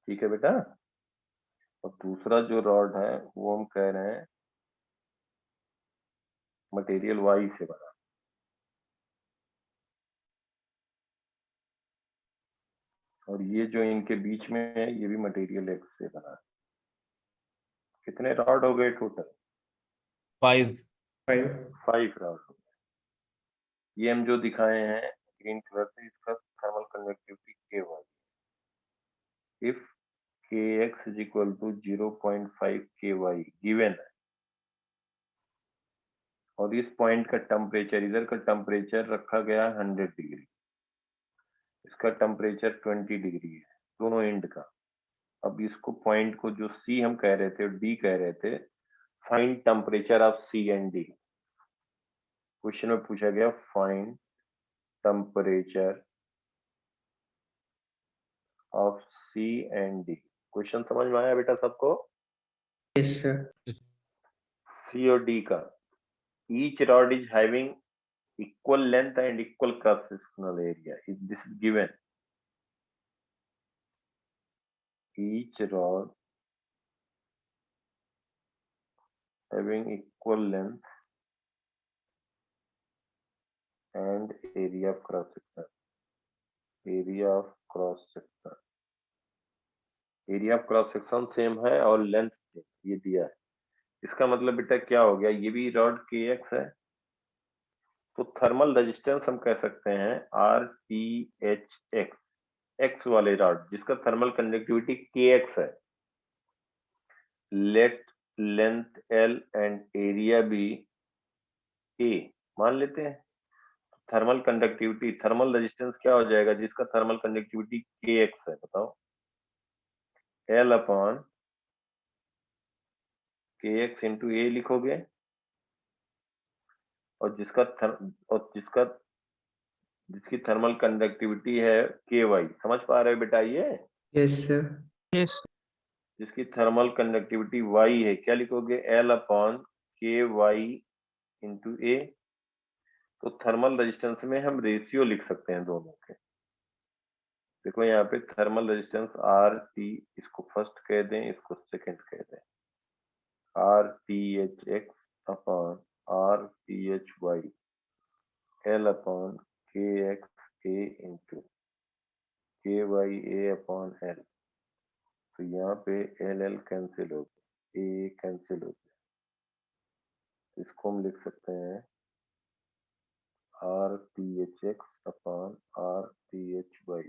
ठीक है बेटा, और दूसरा जो रॉड है वो हम कह रहे हैं मटेरियल वाई से बना, और ये जो इनके बीच में है ये भी मटेरियल एक्स से बना है। कितने रॉड हो गए टोटल 5. 5. 5 रॉड हो गए। ये हम जो दिखाए हैं ग्रीन कलर से, इसका थर्मल कंडक्टिविटी के वाई, इफ के एक्स इज इक्वल टू 0.5 के वाई गिवन है, और इस पॉइंट का टेम्परेचर, इधर का टेम्परेचर रखा गया 100 डिग्री, इसका टेम्परेचर 20 डिग्री है दोनों एंड का। अब इसको पॉइंट को जो सी हम कह रहे थे और डी कह रहे थे, find temperature of C and D. Question में पूछा गया find temperature of C and D. Question समझ में आया बेटा सबको। Yes, sir. सी और डी का, each rod is having equal length and equal cross sectional area, if this is given, each rod having equal length and area of cross section, area of cross section, area of cross section same है और length ये दिया है। इसका मतलब बेटा क्या हो गया, ये भी रॉड के एक्स है, तो थर्मल रेजिस्टेंस हम कह सकते हैं are T H x, x वाले रॉड जिसका थर्मल कंडक्टिविटी के एक्स है, late length L and area भी ए मान लेते हैं। थर्मल कंडक्टिविटी, थर्मल रेजिस्टेंस क्या हो जाएगा जिसका थर्मल कंडक्टिविटी के एक्स है, बताओ, एल अपॉन के एक्स इंटू ए लिखोगे, और जिसकी थर्मल कंडक्टिविटी है के वाई, समझ पा रहे हो बेटा ये। Yes, sir. Yes. जिसकी थर्मल कंडक्टिविटी Y है, क्या लिखोगे? L/KY into A। तो थर्मल रेजिस्टेंस में हम रेशियो लिख सकते हैं दोनों के। देखो यहाँ पे थर्मल रेजिस्टेंस RT, इसको फर्स्ट कह दें, इसको सेकंड कह दें, RTHX upon RTHY L/KXA into KYA upon L। तो यहाँ पे LL कैंसिल हो गया, A कैंसिल हो गया, इसको हम लिख सकते हैं RTHX अपॉन RTHY।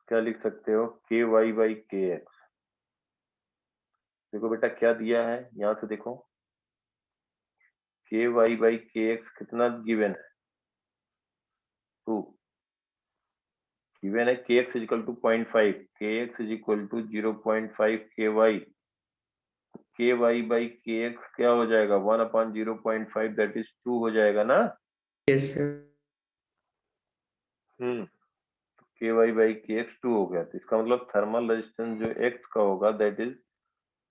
क्या लिख सकते हो? KY/KX। देखो बेटा क्या दिया है, यहाँ से देखो KY/KX कितना गिवन है? 2 गिवन है। KX is equal to 0.5, KX is equal to 0.5 KY। KY/KX क्या हो जाएगा? 1/0.5 दैट इज 2 हो जाएगा ना। Yes, sir. KY/KX 2 हो गया। तो इसका मतलब थर्मल रेजिस्टेंस जो X का होगा that is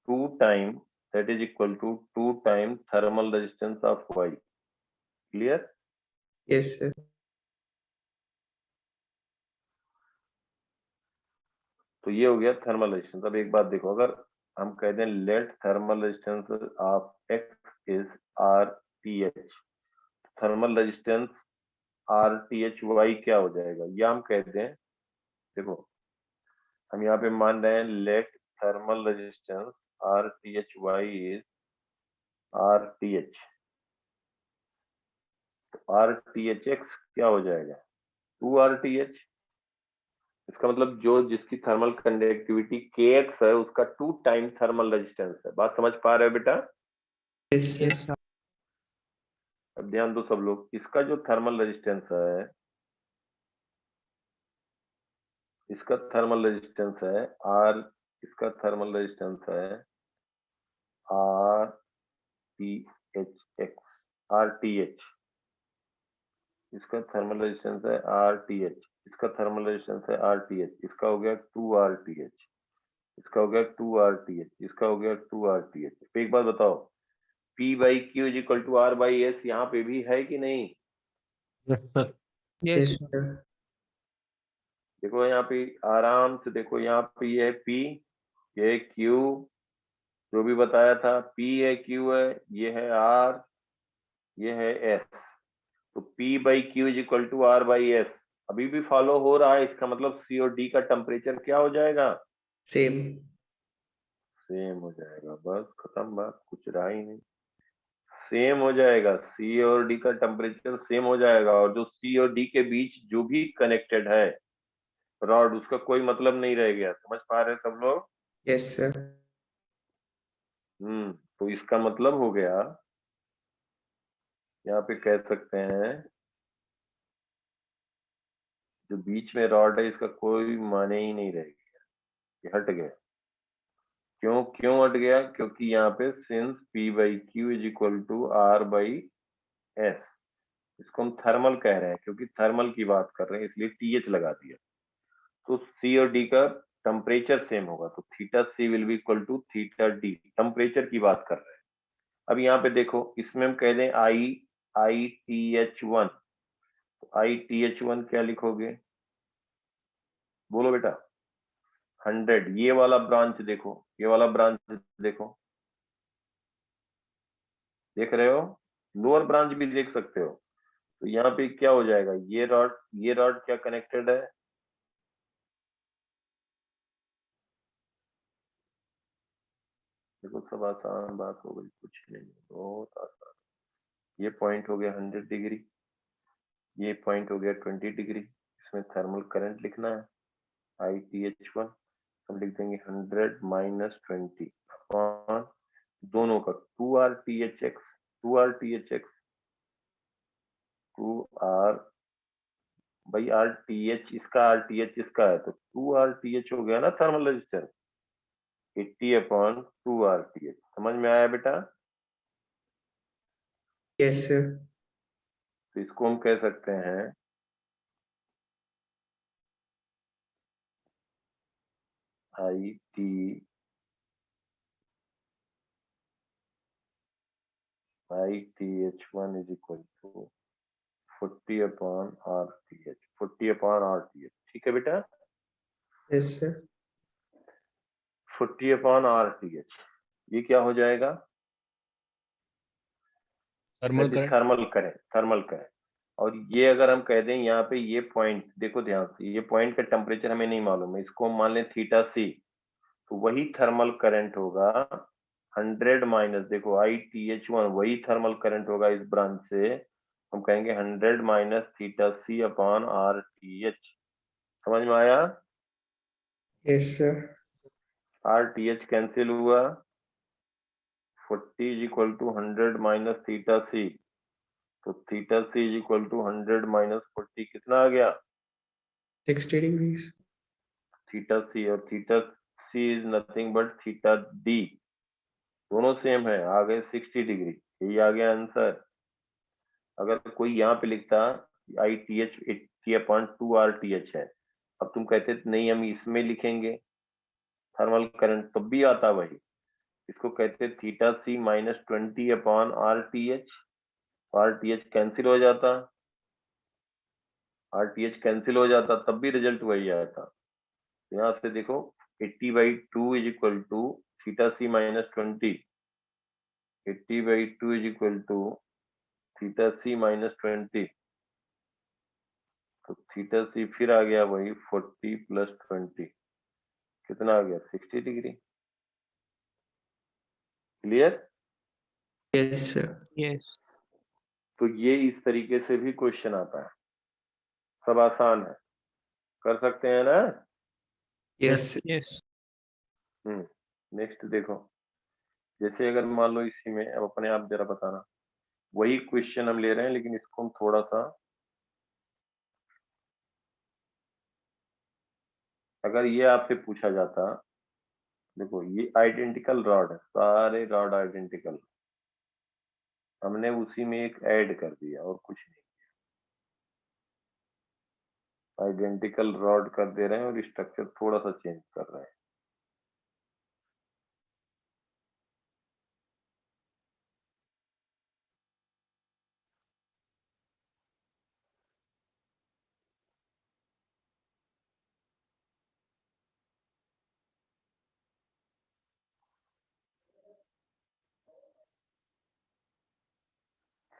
2 time, that is equal to 2 time thermal resistance of Y। Clear? Yes, sir. तो ये हो गया थर्मल रेजिस्टेंस। अब एक बात देखो, अगर हम कह दें let thermal resistance of X is RTH, thermal resistance RTHY क्या हो जाएगा? या हम कह दें, देखो हम यहाँ पे मान रहे हैं let thermal resistance RTHY is RTH, तो RTHX क्या हो जाएगा? 2RTH। इसका मतलब जो जिसकी थर्मल कंडक्टिविटी KX है उसका 2 टाइम थर्मल रेजिस्टेंस है। बात समझ पा रहे हो बेटा? Yes, sir. Yes, sir. अब ध्यान दो सब लोग, इसका जो थर्मल रेजिस्टेंस है, इसका थर्मल रेजिस्टेंस है R, इसका थर्मल रेजिस्टेंस है RTH, इसका थर्मल रेजिस्टेंस है RTH, इसका थर्मल रेजिस्टेंस है RTH, इसका हो गया 2RTH, इसका हो गया 2RTH, इसका हो गया 2RTH। तो एक बात बताओ, P/Q is equal to R/S यहाँ पे भी है कि नहीं? Yes, Yes, sir. sir. देखो यहाँ पे आराम से देखो, यहाँ पे ये है P, ये है Q, जो भी बताया था, P है, Q है, ये है R, ये है S। तो P/Q is equal to R/S। अभी भी फॉलो हो रहा है? इसका मतलब C और D का टेम्परेचर क्या हो जाएगा? Same. सेम हो जाएगा। बस खत्म बात, कुछ रहा ही नहीं। सेम हो जाएगा, C और D का टेम्परेचर सेम हो जाएगा, और जो C और D के बीच जो भी कनेक्टेड है रॉड, उसका कोई मतलब नहीं रह गया। समझ पा रहे सब लोग? Yes, sir. तो इसका मतलब हो गया, यहाँ पे कह सकते हैं जो बीच में रॉड है इसका कोई माने ही नहीं रह गया, ये हट गया। क्यों हट गया? क्योंकि यहाँ पे since P/Q is equal to R/S, इसको हम थर्मल कह रहे हैं, क्योंकि थर्मल की बात कर रहे हैं इसलिए TH लगा दिया। तो C और D का टेम्परेचर सेम होगा, तो theta C will be equal to theta D। Temperature की बात कर रहे हैं। अब यहाँ पे देखो, इसमें हम कह दें ITH1, तो ITH1 क्या लिखोगे? बोलो बेटा। 100। ये वाला ब्रांच देखो, ये वाला ब्रांच देखो, देख रहे हो? लोअर ब्रांच भी देख सकते हो। तो यहाँ पे क्या हो जाएगा? ये रॉड क्या कनेक्टेड है? देखो सब आसान बात हो गई, कुछ नहीं, बहुत आसान। ये पॉइंट हो गया 100 डिग्री, ये पॉइंट हो गया 20 डिग्री। इसमें थर्मल करंट लिखना है ITH1, हम लिख देंगे 100 माइनस 20 अपॉन दोनों का 2RTHX, 2RTHX 2R भाई RTH इसका, RTH इसका है, तो 2RTH हो गया ना थर्मल रेजिस्टेंस, 80/2RTH। समझ में आया बेटा? Yes, sir. तो इसको हम कह सकते हैं ITH1 is equal to 40 upon RTH, 40 upon RTH। ठीक है बेटा, yes sir, 40 अपॉन RTH, ये क्या हो जाएगा? Thermal current. Thermal current. और ये अगर हम कह दें यहाँ पे ये पॉइंट, देखो ध्यान से, ये पॉइंट का टेम्परेचर हमें नहीं मालूम है, इसको हम मान लें थीटा सी, तो वही थर्मल करंट होगा 100 माइनस, देखो ITH1 वही थर्मल करंट होगा इस ब्रांच से, हम कहेंगे 100 माइनस थीटा सी अपॉन RTH। समझ में आया? yes sir, RTH कैंसिल हुआ, 40 is equal to 100 minus theta C, तो theta C is equal to 100 minus 40, कितना आ गया? 60 degrees, थीटा सी, और theta C is nothing but theta D, दोनों सेम है, आ गए 60 डिग्री, यही आ गया आंसर। अगर कोई यहाँ पे लिखता ITH 80/2 RTH है, अब तुम कहते नहीं हम इसमें लिखेंगे थर्मल करंट, तब भी आता वही। इसको कहते theta C minus 20/RTH, RTH cancel हो जाता, RTH कैंसिल हो जाता, तब भी रिजल्ट वही आता। यहाँ से देखो 80/2 is equal to theta C minus 20, 80/2 is equal to theta C minus 20, तो थीटा सी फिर आ गया वही 40 प्लस 20, कितना आ गया? 60 degree. Clear? yes sir, Yes. तो ये इस तरीके से भी क्वेश्चन आता है, सब आसान है, कर सकते हैं ना? yes sir, Yes. नेक्स्ट देखो, जैसे अगर मान लो इसी में, अब अपने आप जरा बताना, वही क्वेश्चन हम ले रहे हैं लेकिन इसको हम थोड़ा सा, अगर ये आपसे पूछा जाता, देखो ये आइडेंटिकल रॉड है, सारे रॉड आइडेंटिकल, हमने उसी में एक ऐड कर दिया और कुछ नहीं, आइडेंटिकल रॉड कर दे रहे हैं और स्ट्रक्चर थोड़ा सा चेंज कर रहे हैं।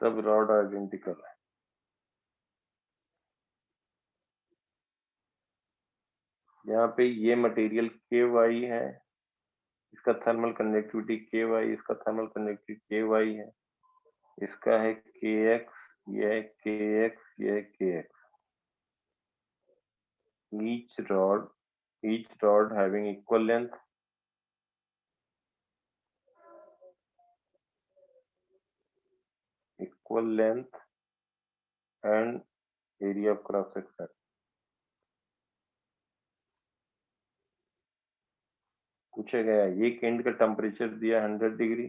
सब रॉड आइडेंटिकल है। यहाँ पे ये मटेरियल KY है, इसका थर्मल कंडक्टिविटी KY, इसका थर्मल कंडक्टिविटी KY है, इसका है KX, ये है KX, ये है KX। each rod having equal length, and area of cross section। पूछा गया एक एंड का टेम्परेचर दिया 100 डिग्री,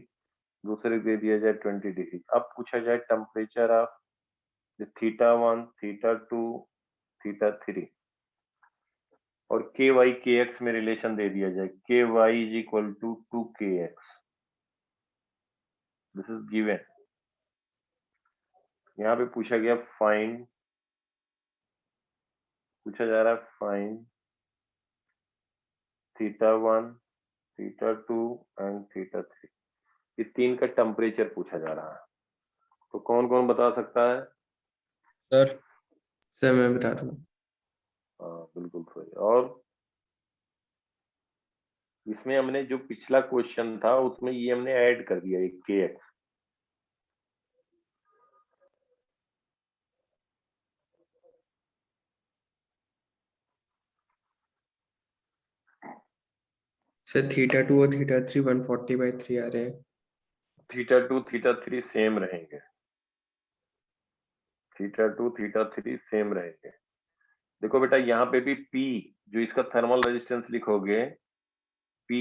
दूसरे दे दिया जाए 20 डिग्री। अब पूछा जाए टेम्परेचर ऑफ θ1, θ2, θ3 और KY KX में रिलेशन दे दिया जाए, KY is equal to 2KX, this is given. यहाँ पे पूछा गया फाइंड, पूछा जा रहा है फाइंड θ1, θ2 एंड θ3, ये तीन का टेम्परेचर पूछा जा रहा है, तो कौन कौन बता सकता है? सर मैं बता दूँ, हाँ बिल्कुल सही। और इसमें हमने जो पिछला क्वेश्चन था उसमें ये हमने ऐड कर दिया एक KX। सर θ2 और θ3 140/3 आ रहे हैं, θ2 θ3 सेम रहेंगे, θ2 θ3 सेम रहेंगे। देखो बेटा यहाँ पे भी P, जो इसका थर्मल रेजिस्टेंस लिखोगे P,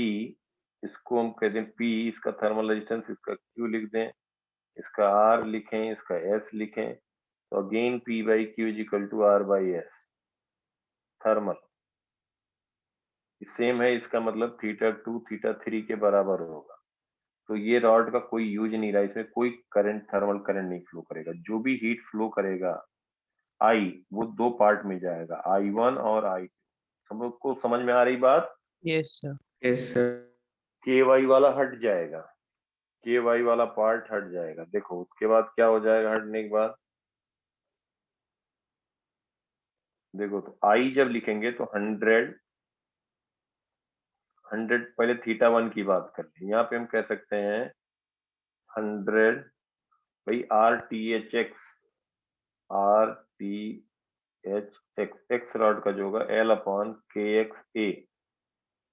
इसको हम कहते हैं P, इसका थर्मल रेजिस्टेंस, इसका Q लिख दें, इसका R लिखें, इसका S लिखें, तो again P/Q is equal to R/S thermal. Same है, इसका मतलब θ2 θ3 के बराबर होगा। तो ये रॉड का कोई यूज नहीं रहा, इसमें कोई करंट, थर्मल करंट नहीं फ्लो करेगा। जो भी हीट फ्लो करेगा आई, वो दो पार्ट में जाएगा, I1 और I2। सब लोग को समझ में आ रही बात? Yes, sir. yes sir, KY वाला हट जाएगा, KY वाला पार्ट हट जाएगा। देखो उसके बाद क्या हो जाएगा हटने के बाद, देखो तो I जब लिखेंगे तो 100 पहले θ1 की बात करते हैं, यहाँ पे हम कह सकते हैं 100 भाई RTHX, RTHX रॉड का जो होगा L/KXA,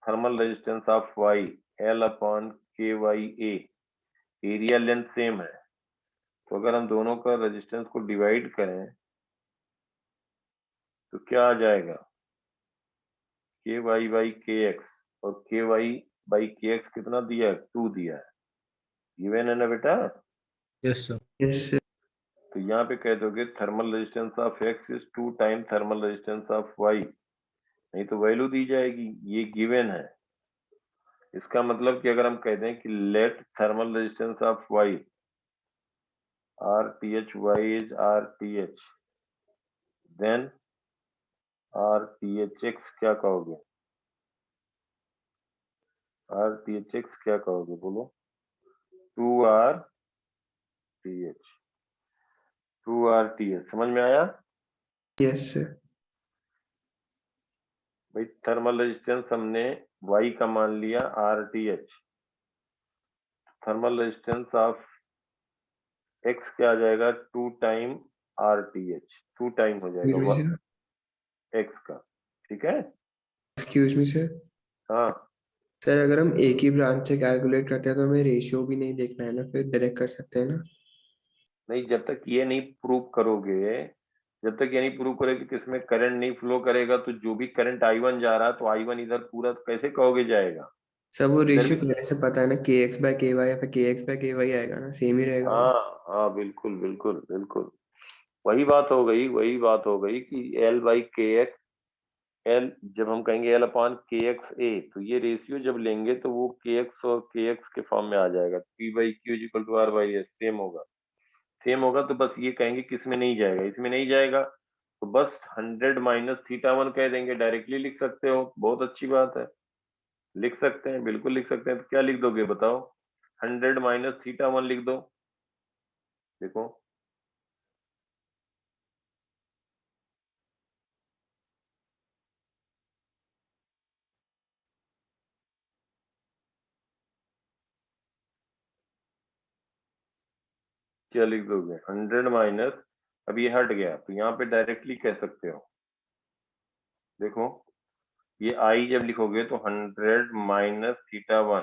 thermal resistance of Y L/KYA, area length same है। तो अगर हम दोनों का रेजिस्टेंस को डिवाइड करें तो क्या आ जाएगा, KY/KX, और KY/KX कितना दिया है, 2 दिया है, गिवन है ना बेटा। Yes, sir. yes sir, तो यहाँ पे कह दोगे thermal resistance of X is 2 time thermal resistance of Y, नहीं तो वैल्यू दी जाएगी, ये गिवन है। इसका मतलब कि अगर हम कह दें कि let thermal resistance of Y RTHY is RTH, then RTHX क्या कहोगे, RTHX क्या कहोगे बोलो, 2RTH, 2RTH। समझ में आया yes sir, भाई? थर्मल रेजिस्टेंस हमने Y का मान लिया RTH, thermal resistance of X क्या आ जाएगा, 2 टाइम RTH, 2 टाइम हो excuse me जाएगा sir, X का, ठीक है। excuse me sir, हाँ सर अगर हम एक ही ब्रांच से कैलकुलेट करते हैं तो हमें रेशियो भी नहीं देखना है ना, फिर डायरेक्ट कर सकते हैं ना। नहीं, जब तक ये नहीं प्रूव करोगे, जब तक ये नहीं प्रूव करोगे कि इसमें करंट नहीं फ्लो करेगा, तो जो भी करंट I1 जा रहा है तो I1 इधर पूरा कैसे कहोगे जाएगा, सब वो इधर रेशियो भी। पहले से पता है ना, KX/KY या फिर KX/KY आएगा ना, सेम ही रहेगा वो। हाँ हाँ बिल्कुल बिल्कुल बिल्कुल, वही बात हो गई, वही बात हो गई कि L/KX, L जब हम कहेंगे L/KXA, तो ये रेशियो जब लेंगे तो वो KX और KX के फॉर्म में आ जाएगा, P/Q = R/S, सेम होगा, सेम होगा। तो बस ये कहेंगे कि इसमें नहीं जाएगा, इसमें नहीं जाएगा, तो बस 100 माइनस θ1 कह देंगे, डायरेक्टली लिख सकते हो, बहुत अच्छी बात है, लिख सकते हैं, बिल्कुल लिख सकते हैं। तो क्या लिख दोगे बताओ, 100 माइनस θ1 लिख दो, देखो क्या लिख दोगे, 100 माइनस, अब ये हट गया तो यहाँ पे डायरेक्टली कह सकते हो, देखो ये I जब लिखोगे तो 100 minus θ1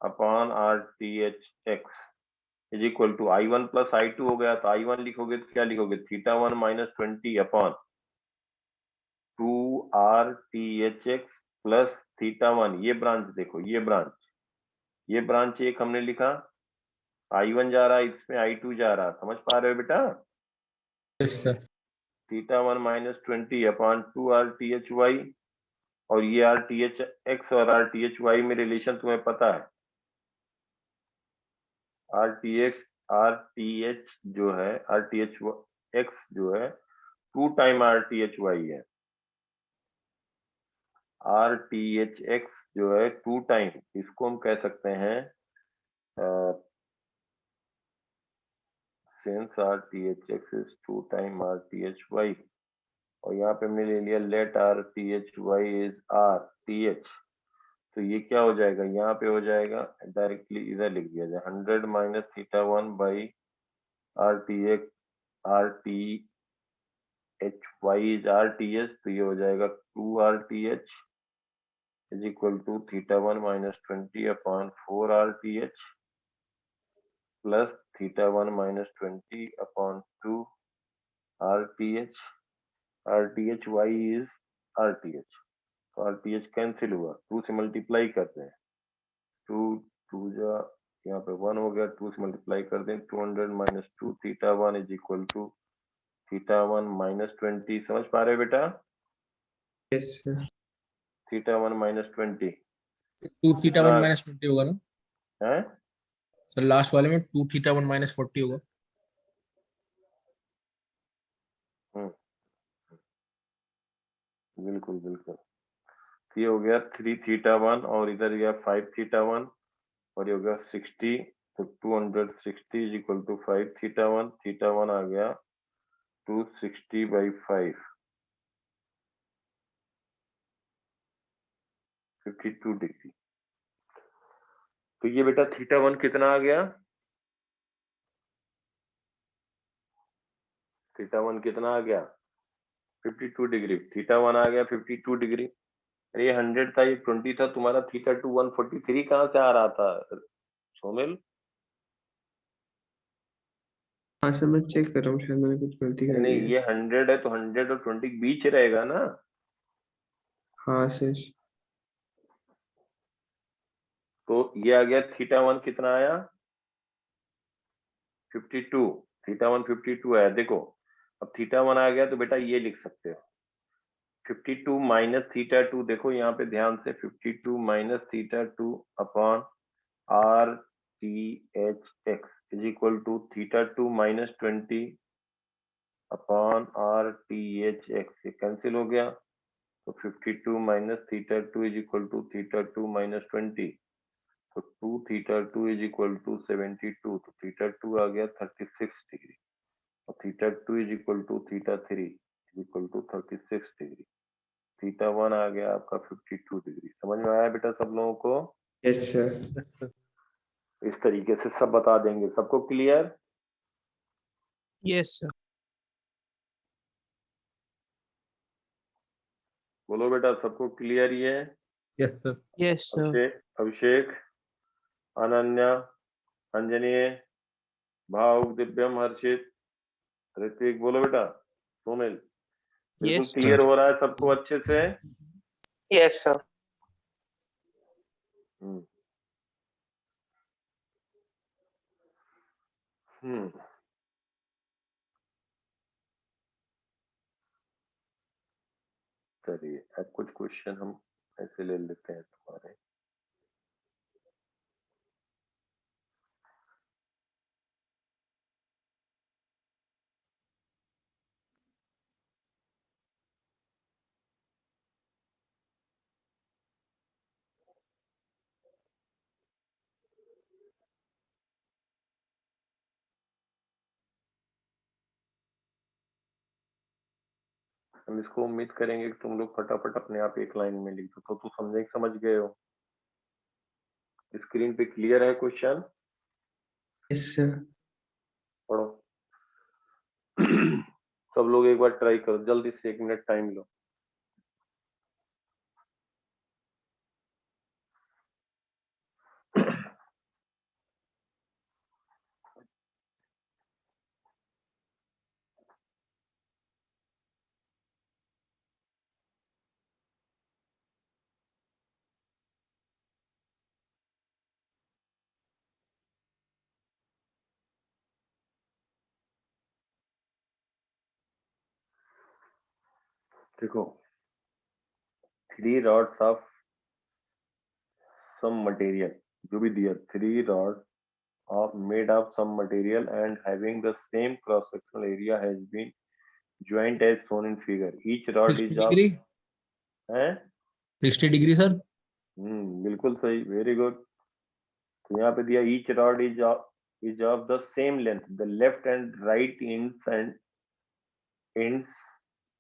upon RTHX is equal to I1 plus I2 हो गया। तो I1 लिखोगे तो क्या लिखोगे, θ1 माइनस 20 अपॉन 2RTHX प्लस θ1, ये ब्रांच देखो, ये ब्रांच एक हमने लिखा, I1 जा रहा है, इसमें I2 जा रहा है, समझ पा रहे हो बेटा। Yes, sir. θ1 minus 20 upon 2RTHY, और ये RTHX और RTHY में रिलेशन तुम्हें पता है, RTH जो है, RTHX जो है 2 टाइम RTHY है, RTHX जो है 2 टाइम, इसको हम कह सकते हैं since RTHX is 2 time RTHY, और यहाँ पे हमने ले लिया लेट RTHY इज RTH, तो ये क्या हो जाएगा, यहाँ पे हो जाएगा, डायरेक्टली इधर लिख दिया जाए 100 minus θ1 by RTHY is RTH, तो ये हो जाएगा 2RTH is equal to θ1 minus 20 upon 4RTH plus θ1 minus 20 upon 2RTH, RTHY is RTH, तो RTH कैंसिल हुआ, 2 से मल्टीप्लाई करते हैं, 2 2 जा, यहाँ पे 1 हो गया, 2 से मल्टीप्लाई कर दें, 200 minus 2 θ1 is equal to θ1 minus 20, समझ पा रहे हो बेटा। yes sir, theta 1 minus 20 2 theta 1 कितना माइनस 20 होगा ना है? सर? लास्ट वाले में 2 थीटा 1 माइनस 40 होगा। बिल्कुल बिल्कुल। ये हो गया 3 थीटा 1 और इधर गया 5 थीटा 1 और ये हो गया 60, तो 260 इज इक्वल टू 5 थीटा 1 आ गया 260/5 52 डिग्री। तो ये बेटा थीटा 1 कितना आ गया? थीटा 1 कितना आ गया? 52 डिग्री। थीटा 1 आ गया 52 डिग्री। अरे ये 100 था, ये 20 था, तुम्हारा थीटा 2 143 कहाँ से आ रहा था सोमिल? हाँ सर, मैं चेक कर रहा हूँ, शायद मैंने कुछ गलती कर दी नहीं, है। ये 100 है तो 100 और 20 के बीच रहेगा ना। हाँ सर। तो ये आ गया थीटा 1 कितना आया? 52। थीटा 1 52 आया। देखो अब थीटा 1 आ गया तो बेटा ये लिख सकते हो 52 माइनस थीटा 2। देखो यहाँ पे ध्यान से 52 minus theta 2 upon R T H X is equal to theta 2 minus 20 upon R T H X. ये कैंसिल हो गया तो 52 minus theta 2 is equal to theta 2 minus 20, तो 2 थीटा 2 इज इक्वल टू 72, तो थीटा 2 आ गया 36 डिग्री और theta 2 is equal to theta 3 is equal to 36 degree. Theta 1 आ गया आपका 52 डिग्री। समझ में आया बेटा सब लोगों को? Yes sir. Yes sir. इस तरीके से सब बता देंगे। सबको क्लियर? Yes sir. बोलो बेटा सबको क्लियर ये? Yes sir. Yes sir. Abhishek, Abhishek, Ananya, Anjani, Bhav, Divyam, हर्षित, ऋत्विक, बोलो बेटा। सोमिल, बिल्कुल यस क्लियर सर। हो रहा है सबको अच्छे से? Yes sir. हम्म हम्म चलिए अब कुछ क्वेश्चन हम ऐसे ले लेते हैं तुम्हारे। हम इसको उम्मीद करेंगे कि तुम लोग फटाफट अपने आप एक लाइन में लिख दो। तो तू समझ गए हो? स्क्रीन पे क्लियर है क्वेश्चन? Yes sir. पढ़ो। सब लोग एक बार ट्राई करो, जल्दी से 1 मिनट टाइम लो। देखो 3 rods of some material, जो भी दिया 3 rods of made of some material and having the same cross sectional area has been joined as shown in figure. Each rod 60 is of degree. है 60 degree sir. बिल्कुल सही, very good. तो यहाँ पे दिया each rod is of the same length, the left and right ends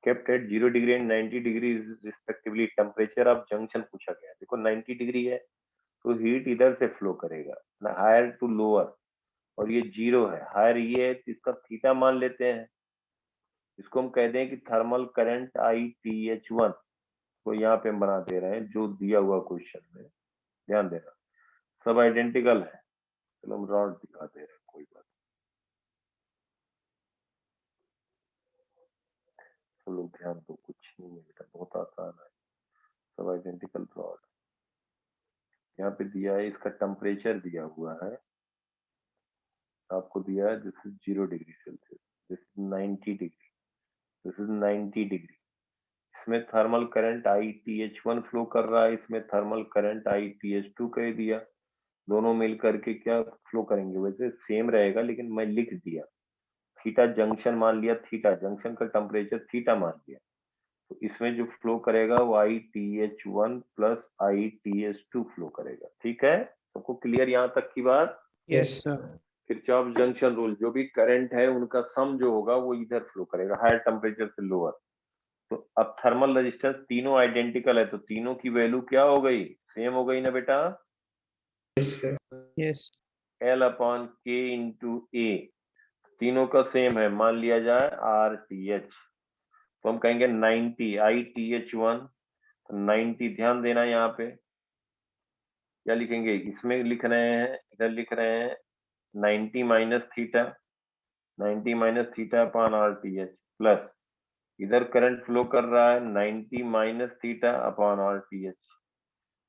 kept at 0 degree and 90 degrees respectively. Temperature of junction पूछा गया। देखो 90 डिग्री है तो हीट इधर से फ्लो करेगा ना, हायर टू लोअर, और ये 0 है, हायर ये है, तो इसका थीटा मान लेते हैं। इसको हम कह दें कि थर्मल करंट ITH1 को यहाँ पे हम बना दे रहे हैं जो दिया हुआ क्वेश्चन में। ध्यान देना सब आइडेंटिकल है। चलो हम रॉड दिखा दे रहे हैं, कोई बात। चलो ध्यान दो, कुछ नहीं है बेटा, बहुत आसान है, सब आइडेंटिकल रॉड। यहाँ पे दिया है, इसका टेम्परेचर दिया हुआ है आपको, दिया है this is 0 degree Celsius, this is 90 degree, this is 90 degree. इसमें थर्मल करंट ITH1 फ्लो कर रहा है, इसमें थर्मल करंट ITH2 कह दिया, दोनों मिल करके क्या फ्लो करेंगे, वैसे सेम रहेगा लेकिन मैं लिख दिया थीटा जंक्शन मान लिया, थीटा जंक्शन का टेम्परेचर थीटा मान लिया, तो इसमें जो फ्लो करेगा वो ITH1 प्लस ITH2 फ्लो करेगा। ठीक है, सबको क्लियर यहाँ तक की बात? Yes sir. Kirchhoff junction rule, जो भी करंट है उनका सम जो होगा वो इधर फ्लो करेगा, हायर टेम्परेचर से लोअर। तो अब थर्मल रेजिस्टेंस तीनों आइडेंटिकल है, तो तीनों की वैल्यू क्या हो गई, सेम हो गई ना बेटा? Yes sir. Yes L/K into A, तीनों का सेम है, मान लिया जाए RTH, तो हम कहेंगे 90 ITH1, 90, ध्यान देना यहाँ पे क्या लिखेंगे, इसमें लिख रहे हैं, इधर लिख रहे हैं 90 minus theta, 90 minus theta upon RTH, plus इधर करंट फ्लो कर रहा है 90 minus theta upon RTH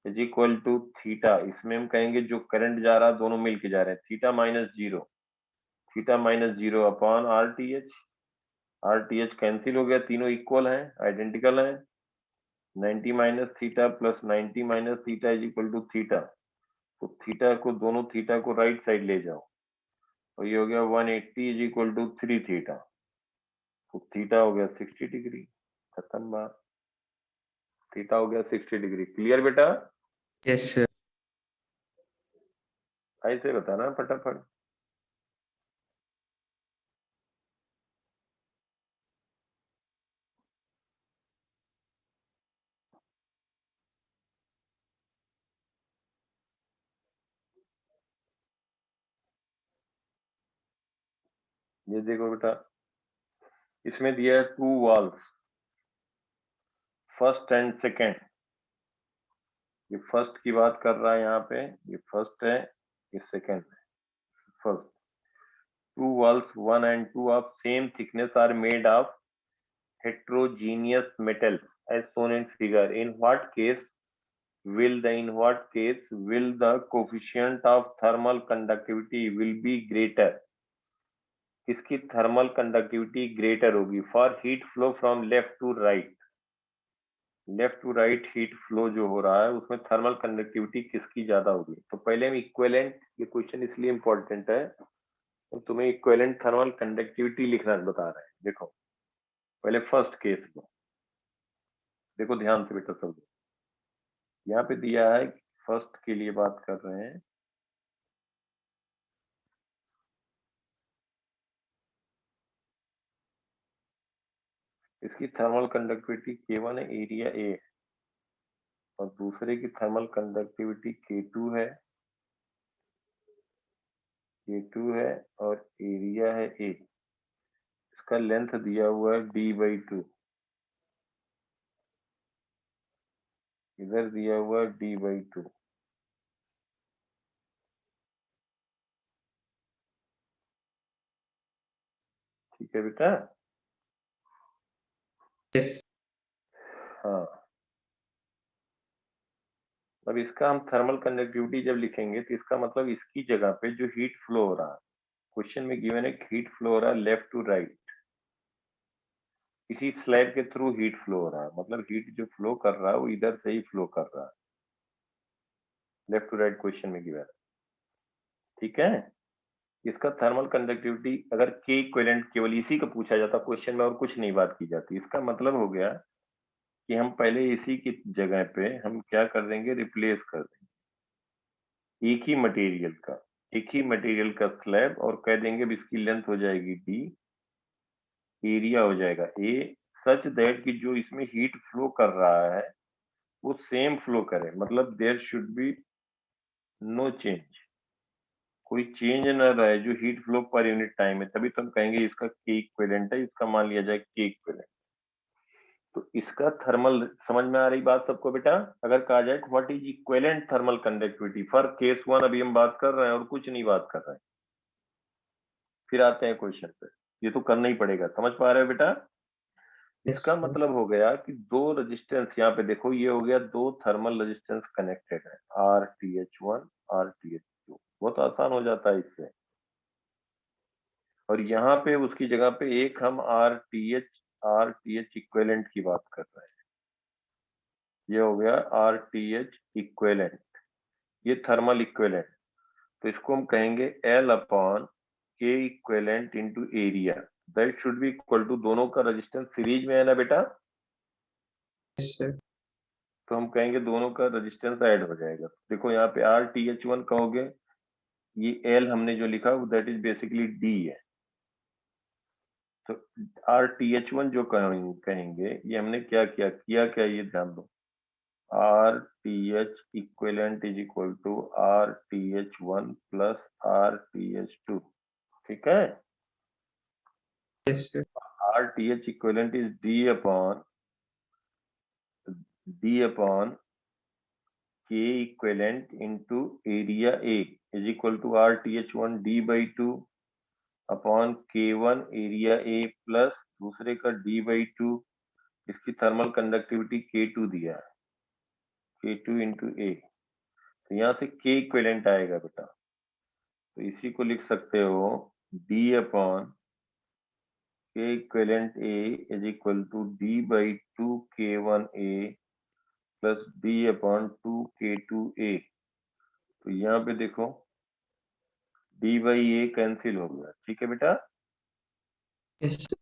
is equal to theta, इसमें हम कहेंगे जो करंट जा रहा है दोनों मिलके जा रहे हैं, theta minus zero upon RTH cancel हो गया, तीनों इक्वल हैं, आइडेंटिकल हैं, 90 minus theta plus 90 minus theta is equal to theta, तो थीटा को, दोनों थीटा को राइट साइड ले जाओ, और ये हो गया 180 इज इक्वल टू 3 थीटा, तो थीटा हो गया 60 डिग्री, खत्म बात, थीटा हो गया 60 डिग्री। क्लियर बेटा? Yes sir. ऐसे बताना फटाफट। ये देखो बेटा, इसमें दिया है 2 वाल्व्स, फर्स्ट एंड सेकेंड, ये फर्स्ट की बात कर रहा है यहाँ पे, ये फर्स्ट है, ये सेकेंड है। First, 2 valves 1 and 2 of same thickness are made of heterogeneous metals as shown in figure. In what case will the coefficient of thermal conductivity will be greater? इसकी थर्मल कंडक्टिविटी ग्रेटर होगी for heat flow from left to right, left to right heat flow जो हो रहा है उसमें thermal conductivity किसकी ज्यादा होगी। तो पहले हम इक्विवेलेंट, ये क्वेश्चन इसलिए इंपॉर्टेंट है तो तुम्हें इक्विवेलेंट थर्मल कंडक्टिविटी लिखना बता रहे हैं। देखो पहले फर्स्ट केस में देखो ध्यान से बेटा, सब यहाँ पे दिया है, फर्स्ट के लिए बात कर रहे हैं, इसकी थर्मल कंडक्टिविटी K1 है, एरिया A है, और दूसरे की थर्मल कंडक्टिविटी K2 है, K2 है, और एरिया है A, इसका लेंथ दिया हुआ है D/2, इधर दिया हुआ है D/2, ठीक है बेटा? यस। हाँ, अब इसका हम थर्मल कंडक्टिविटी जब लिखेंगे तो इसका मतलब इसकी जगह पे जो हीट फ्लो हो रहा है, क्वेश्चन में गिवन है हीट फ्लो हो रहा है लेफ्ट टू राइट, इसी स्लैब के थ्रू हीट फ्लो हो रहा है, मतलब हीट जो फ्लो कर रहा है वो इधर से ही फ्लो कर रहा है, लेफ्ट टू राइट क्वेश्चन में गिवन है, ठीक है? इसका थर्मल कंडक्टिविटी अगर के इक्विवेलेंट केवल इसी का पूछा जाता क्वेश्चन में और कुछ नहीं बात की जाती, इसका मतलब हो गया कि हम पहले इसी की जगह पे हम क्या कर देंगे, रिप्लेस कर देंगे एक ही मटेरियल का स्लैब, और कह देंगे इसकी लेंथ हो जाएगी D, एरिया हो जाएगा A, सच दैट कि जो इसमें हीट फ्लो कर रहा है वो सेम फ्लो करे, मतलब there should be no change, कोई चेंज न रहे जो heat flow per unit time है, तभी तो हम कहेंगे इसका के इक्विवेलेंट है, इसका मान लिया जाए के इक्विवेलेंट। तो इसका थर्मल, समझ में आ रही बात सबको बेटा? अगर कहा जाए what is equivalent thermal conductivity for case 1, अभी हम बात कर रहे हैं और कुछ नहीं बात कर रहे हैं, फिर आते हैं क्वेश्चन पे, ये तो करना ही पड़ेगा, समझ पा रहे हो बेटा? इसका मतलब हो गया कि दो रेजिस्टेंस, यहाँ पे देखो ये हो गया दो थर्मल रेजिस्टेंस कनेक्टेड है, RTH1 RTH2, बहुत आसान हो जाता है इससे, और यहाँ पे उसकी जगह पे एक हम RTH इक्विवेलेंट की बात कर रहे हैं, ये हो गया आर टी एच इक्वेलेंट, ये थर्मल इक्वेलेंट, तो इसको हम कहेंगे L upon K equivalent into area, that should be equal to, दोनों का रेजिस्टेंस सीरीज में है ना बेटा, यस सर। तो हम कहेंगे दोनों का रेजिस्टेंस ऐड हो जाएगा। देखो यहाँ पे आर टी एच वन कहोगे, ये एल हमने जो लिखा वो दैट इज बेसिकली डी है, तो आर टी एच वन जो कहेंगे ये हमने क्या क्या ये ध्यान दो, R T H equivalent is equal to R T H one plus R T H two, ठीक है। Yes sir. R T H equivalent is D upon K equivalent into area A is equal to RTH1 D by 2 upon K1 area A plus दूसरे का D by 2, इसकी thermal conductivity K2 दिया है, K2 into A, तो यहाँ से K equivalent आएगा बेटा, तो इसी को लिख सकते हो D upon K equivalent A is equal to D by 2 K1 A plus D upon 2 K2 A, तो यहाँ पे देखो डी बाई ए कैंसिल हो गया, ठीक है बेटा, यस सर।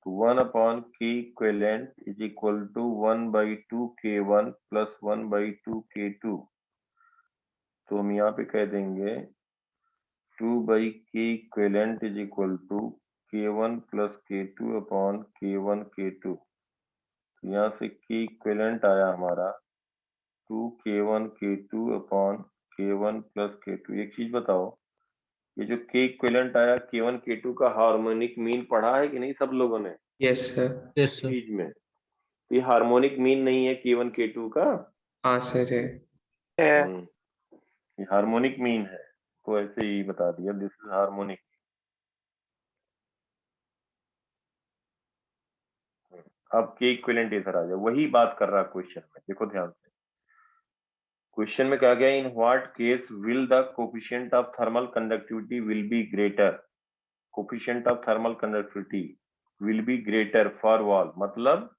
तो 1 upon K equivalent is equal to 1 by 2 K1 plus 1 by 2 K2, तो हम यहाँ पे कह देंगे 2 by K equivalent is equal to K1 plus K2 upon K1 K2, तो यहाँ से के इक्विवेलेंट आया हमारा 2 K1 K2 upon K1 plus K2। एक चीज बताओ, ये जो के इक्विवेलेंट आया K1 K2 का हार्मोनिक मीन पढ़ा है कि नहीं सब लोगों ने yes sir. Yes sir. Series में? तो ये हार्मोनिक मीन नहीं है K1 K2 का, हाँ सर है। है। ये हार्मोनिक मीन है, तो ऐसे ही बता दिया दिस इज हार्मोनिक। अब के इक्विवेलेंट इधर आ जाए, वही बात कर रहा क्वेश्चन में, देखो ध्यान से, क्वेश्चन में कहा गया in what case will the coefficient of thermal conductivity will be greater, coefficient of thermal conductivity will be greater for wall, मतलब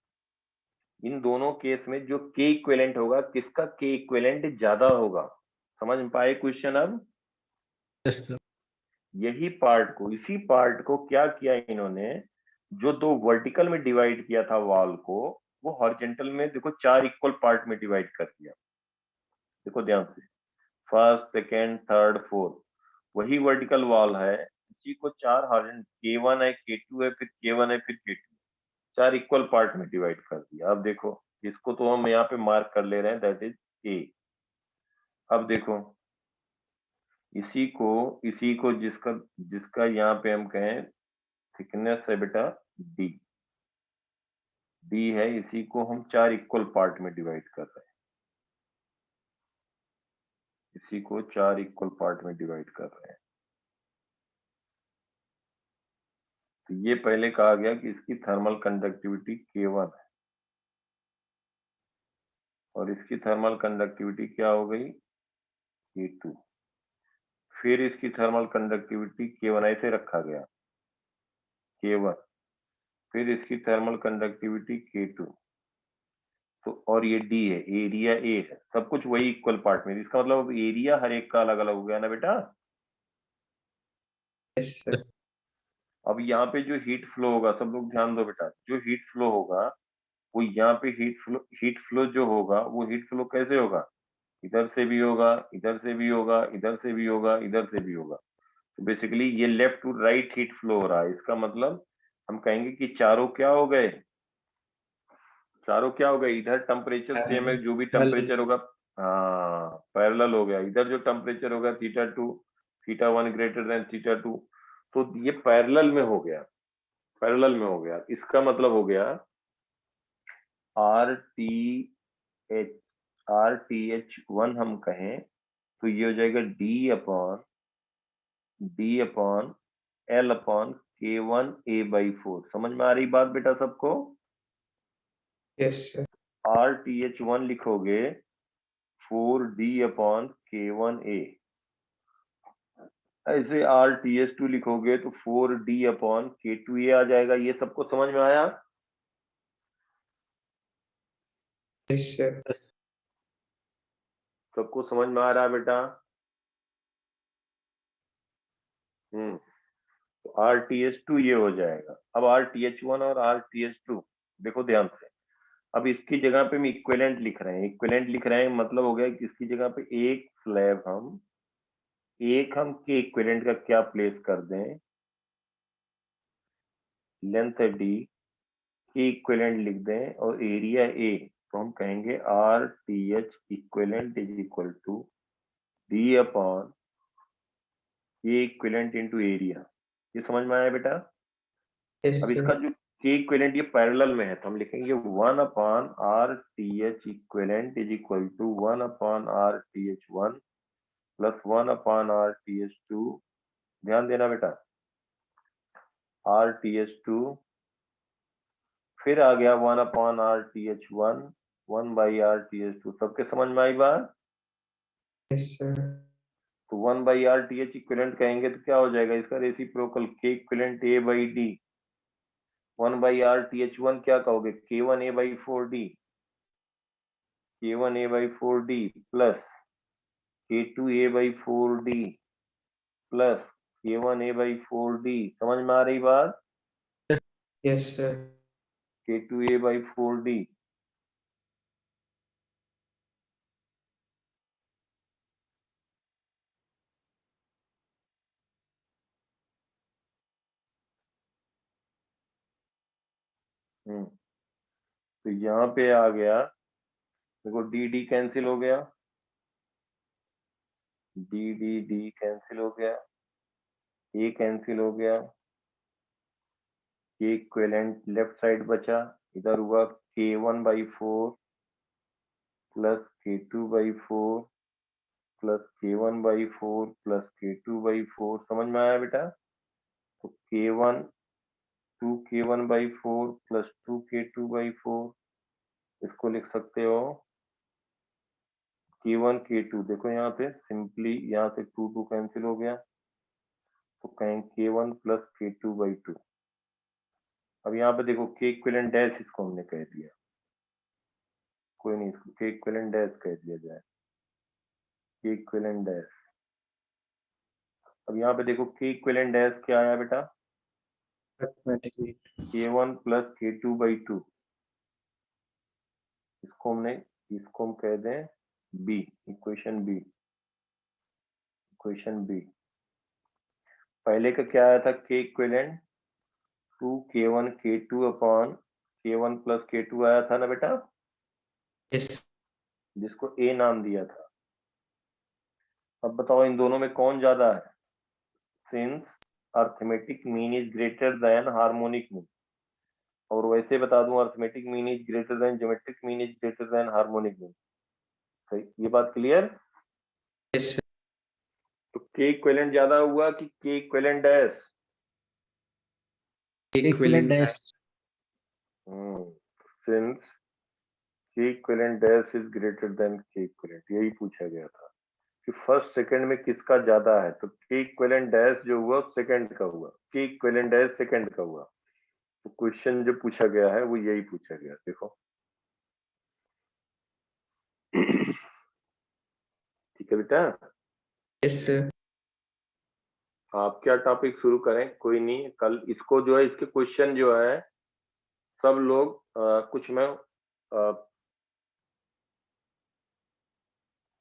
इन दोनों केस में जो के इक्विवेलेंट होगा, किसका के इक्विवेलेंट ज्यादा होगा, समझ में पाए क्वेश्चन? अब यस सर। यही पार्ट को, इसी पार्ट को क्या किया इन्होंने, जो दो वर्टिकल में डिवाइड किया था वॉल को, वो हॉरिजॉन्टल में देखो 4 इक्वल पार्ट में डिवाइड कर दिया। देखो ध्यान से, फर्स्ट सेकेंड थर्ड फोर्थ, वही वर्टिकल वॉल है, इसी को 4 हॉरिजॉन्टल K1 है K2 है फिर K1 है फिर K2, 4 इक्वल पार्ट में डिवाइड कर दिया। अब देखो इसको तो हम यहाँ पे मार्क कर ले रहे हैं, दैट इज A। अब देखो इसी को जिसका जिसका यहाँ पे हम कहें थिकनेस है बेटा डी, डी है, इसी को हम 4 इक्वल पार्ट में डिवाइड कर रहे हैं, इसी को 4 इक्वल पार्ट में डिवाइड कर रहे हैं। तो ये पहले कहा गया कि इसकी थर्मल कंडक्टिविटी K1 है और इसकी थर्मल कंडक्टिविटी क्या हो गई K2, फिर इसकी थर्मल कंडक्टिविटी K1 ऐसे रखा गया K1, फिर इसकी थर्मल कंडक्टिविटी K2, तो और ये D है, एरिया A है, सब कुछ वही इक्वल पार्ट में, इसका मतलब एरिया हर एक का अलग अलग हो गया ना बेटा। Yes sir. अब यहाँ पे जो हीट फ्लो होगा, सब लोग ध्यान दो बेटा, जो हीट फ्लो होगा वो यहाँ पे हीट फ्लो जो होगा वो हीट फ्लो कैसे होगा, इधर से भी होगा, इधर से भी होगा, इधर से भी होगा, इधर से भी होगा, तो बेसिकली ये left to right heat flow हो रहा है। इसका मतलब हम कहेंगे कि चारों क्या हो गए, चारों क्या हो गए, इधर टेम्परेचर सेम है, जो भी टेम्परेचर होगा हाँ पैरेलल हो गया, इधर जो टेम्परेचर होगा θ2 θ1 ग्रेटर देन θ2, तो ये पैरेलल में हो गया, पैरेलल में हो गया। इसका मतलब हो गया RTH1 हम कहें तो ये हो जाएगा D upon L upon K1A/4। समझ में आ रही बात बेटा सबको? Yes sir. RTH1 लिखोगे 4D अपॉन K1A, ऐसे RTH2 लिखोगे तो 4D अपॉन K2A आ जाएगा। ये सबको समझ में आया? Yes sir. सबको समझ में आ रहा है बेटा? तो RTH2 ये हो जाएगा। अब RTH1 और RTH2 देखो ध्यान से, अब इसकी जगह पे हम इक्विवेलेंट लिख रहे हैं। इक्विवेलेंट लिख रहे हैं मतलब हो गया कि इसकी जगह पे एक स्लैब हम के इक्विवेलेंट का क्या प्लेस कर दें, लेंथ है D, के इक्विवेलेंट लिख दें और एरिया A, तो हम कहेंगे RTH equivalent is equal to D upon K equivalent into area. ये समझ में आया बेटा? यस अब इसका सर। जो के इक्विवेलेंट ये पैरेलल में है तो हम लिखेंगे 1 upon RTH equivalent is equal to 1 upon RTH1 plus 1 upon RTH2। ध्यान देना बेटा, RTH2 फिर आ गया 1 अपॉन RTH1 1 बाई RTH2। सबके समझ में आई बात? Yes sir. तो 1 बाई RTH इक्विवेलेंट कहेंगे तो क्या हो जाएगा इसका रेसिप्रोकल के equivalent A by D। 1 by RTH1 क्या कहोगे, K1A by 4D, K1A by 4D plus K2A by 4D plus K1A by 4D। समझ में आ रही बात? Yes sir. K2A by 4D। तो यहाँ पे आ गया, देखो D कैंसिल हो गया, D कैंसिल हो गया, A कैंसिल हो गया, K इक्विवेलेंट लेफ्ट साइड बचा, इधर हुआ K1 by 4 plus K2 by 4 plus K1 by 4 plus K2 by 4। समझ में आया बेटा? तो K1 2K1 by 4 plus 2K2 by 4, इसको लिख सकते हो K1 K2। देखो यहाँ पे सिंपली यहाँ से 2 कैंसिल हो गया तो कहेंगे K1 प्लस K2 बाई 2। अब यहाँ पे देखो के इक्विवेलेंट डैश इसको हमने कह दिया, कोई नहीं, इसको के इक्विवेलेंट डैश कह दिया जाए, के इक्विवेलेंट डैश। अब यहाँ पे देखो के इक्विवेलेंट डैश क्या आया बेटा, arithmetic mean. K1 plus K2 by 2। इसको हम कह दें B, equation B। Equation B पहले का क्या आया था, के equivalent 2K1 K2 upon K1 plus K2 आया था ना बेटा, यस। जिसको A नाम दिया था। अब बताओ इन दोनों में कौन ज्यादा है, since arithmetic mean is greater then harmonic mean. और वैसे बता दूं arithmetic mean is greater then geometric mean is greater then harmonic mean. सही, ये बात क्लियर? Yes sir. तो के इक्विवेलेंट ज्यादा हुआ कि K equivalent dash? Equivalent dash. Since K equivalent dash is greater than K equivalent, यही पूछा गया था कि फर्स्ट सेकंड में किसका ज्यादा है। तो के इक्विवेलेंट डैश जो हुआ सेकंड का हुआ, के इक्विवेलेंट डैश सेकंड का हुआ। तो क्वेश्चन जो पूछा गया है वो यही पूछा गया। देखो ठीक है बेटा, यस सर। आप क्या टॉपिक शुरू करें? कोई नहीं, कल इसको जो है इसके क्वेश्चन जो है सब लोग कुछ मैं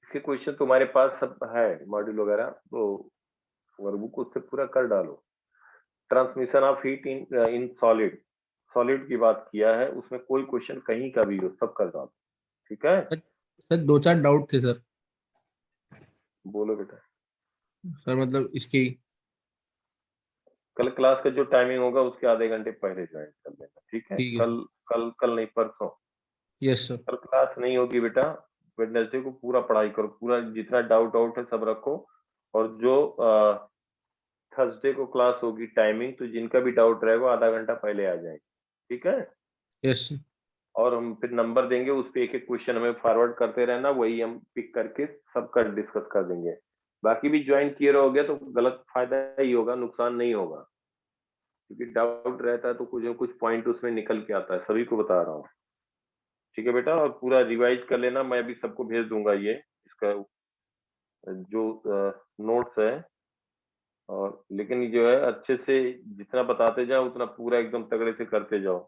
इसके क्वेश्चन तुम्हारे पास सब है मॉड्यूल वगैरह, तो वर्कबुक उससे पूरा कर डालो। Transmission of heat in solid, solid की बात किया है, उसमें कोई क्वेश्चन कहीं का भी हो सब कर डालो, ठीक है? सर 2-4 डाउट थे सर। बोलो बेटा। सर मतलब इसकी कल क्लास का जो टाइमिंग होगा उसके आधे घंटे पहले ज्वाइन कर लेना, ठीक है? ठीक है कल कल कल नहीं परसों। Yes sir. कल क्लास नहीं होगी बेटा, वेडनेसडे को पूरा पढ़ाई करो, पूरा जितना डाउट है सब रखो। और जो थर्सडे को क्लास होगी टाइमिंग, तो जिनका भी डाउट रहेगा आधा घंटा पहले आ जाएंगे, ठीक है? Yes sir. और हम फिर नंबर देंगे, उस पे एक एक क्वेश्चन हमें फॉरवर्ड करते रहना, वही हम पिक करके सबका डिस्कस कर देंगे। बाकी भी ज्वाइन किए रहोगे तो गलत फायदा ही होगा, नुकसान नहीं होगा, क्योंकि डाउट रहता है तो कुछ न कुछ पॉइंट उसमें निकल के आता है, सभी को बता रहा हूँ, ठीक है बेटा, और पूरा रिवाइज कर लेना, मैं भी सबको भेज दूंगा ये इसका जो नोट्स है। और लेकिन जो है अच्छे से जितना बताते जाओ उतना पूरा एकदम तगड़े से करते जाओ।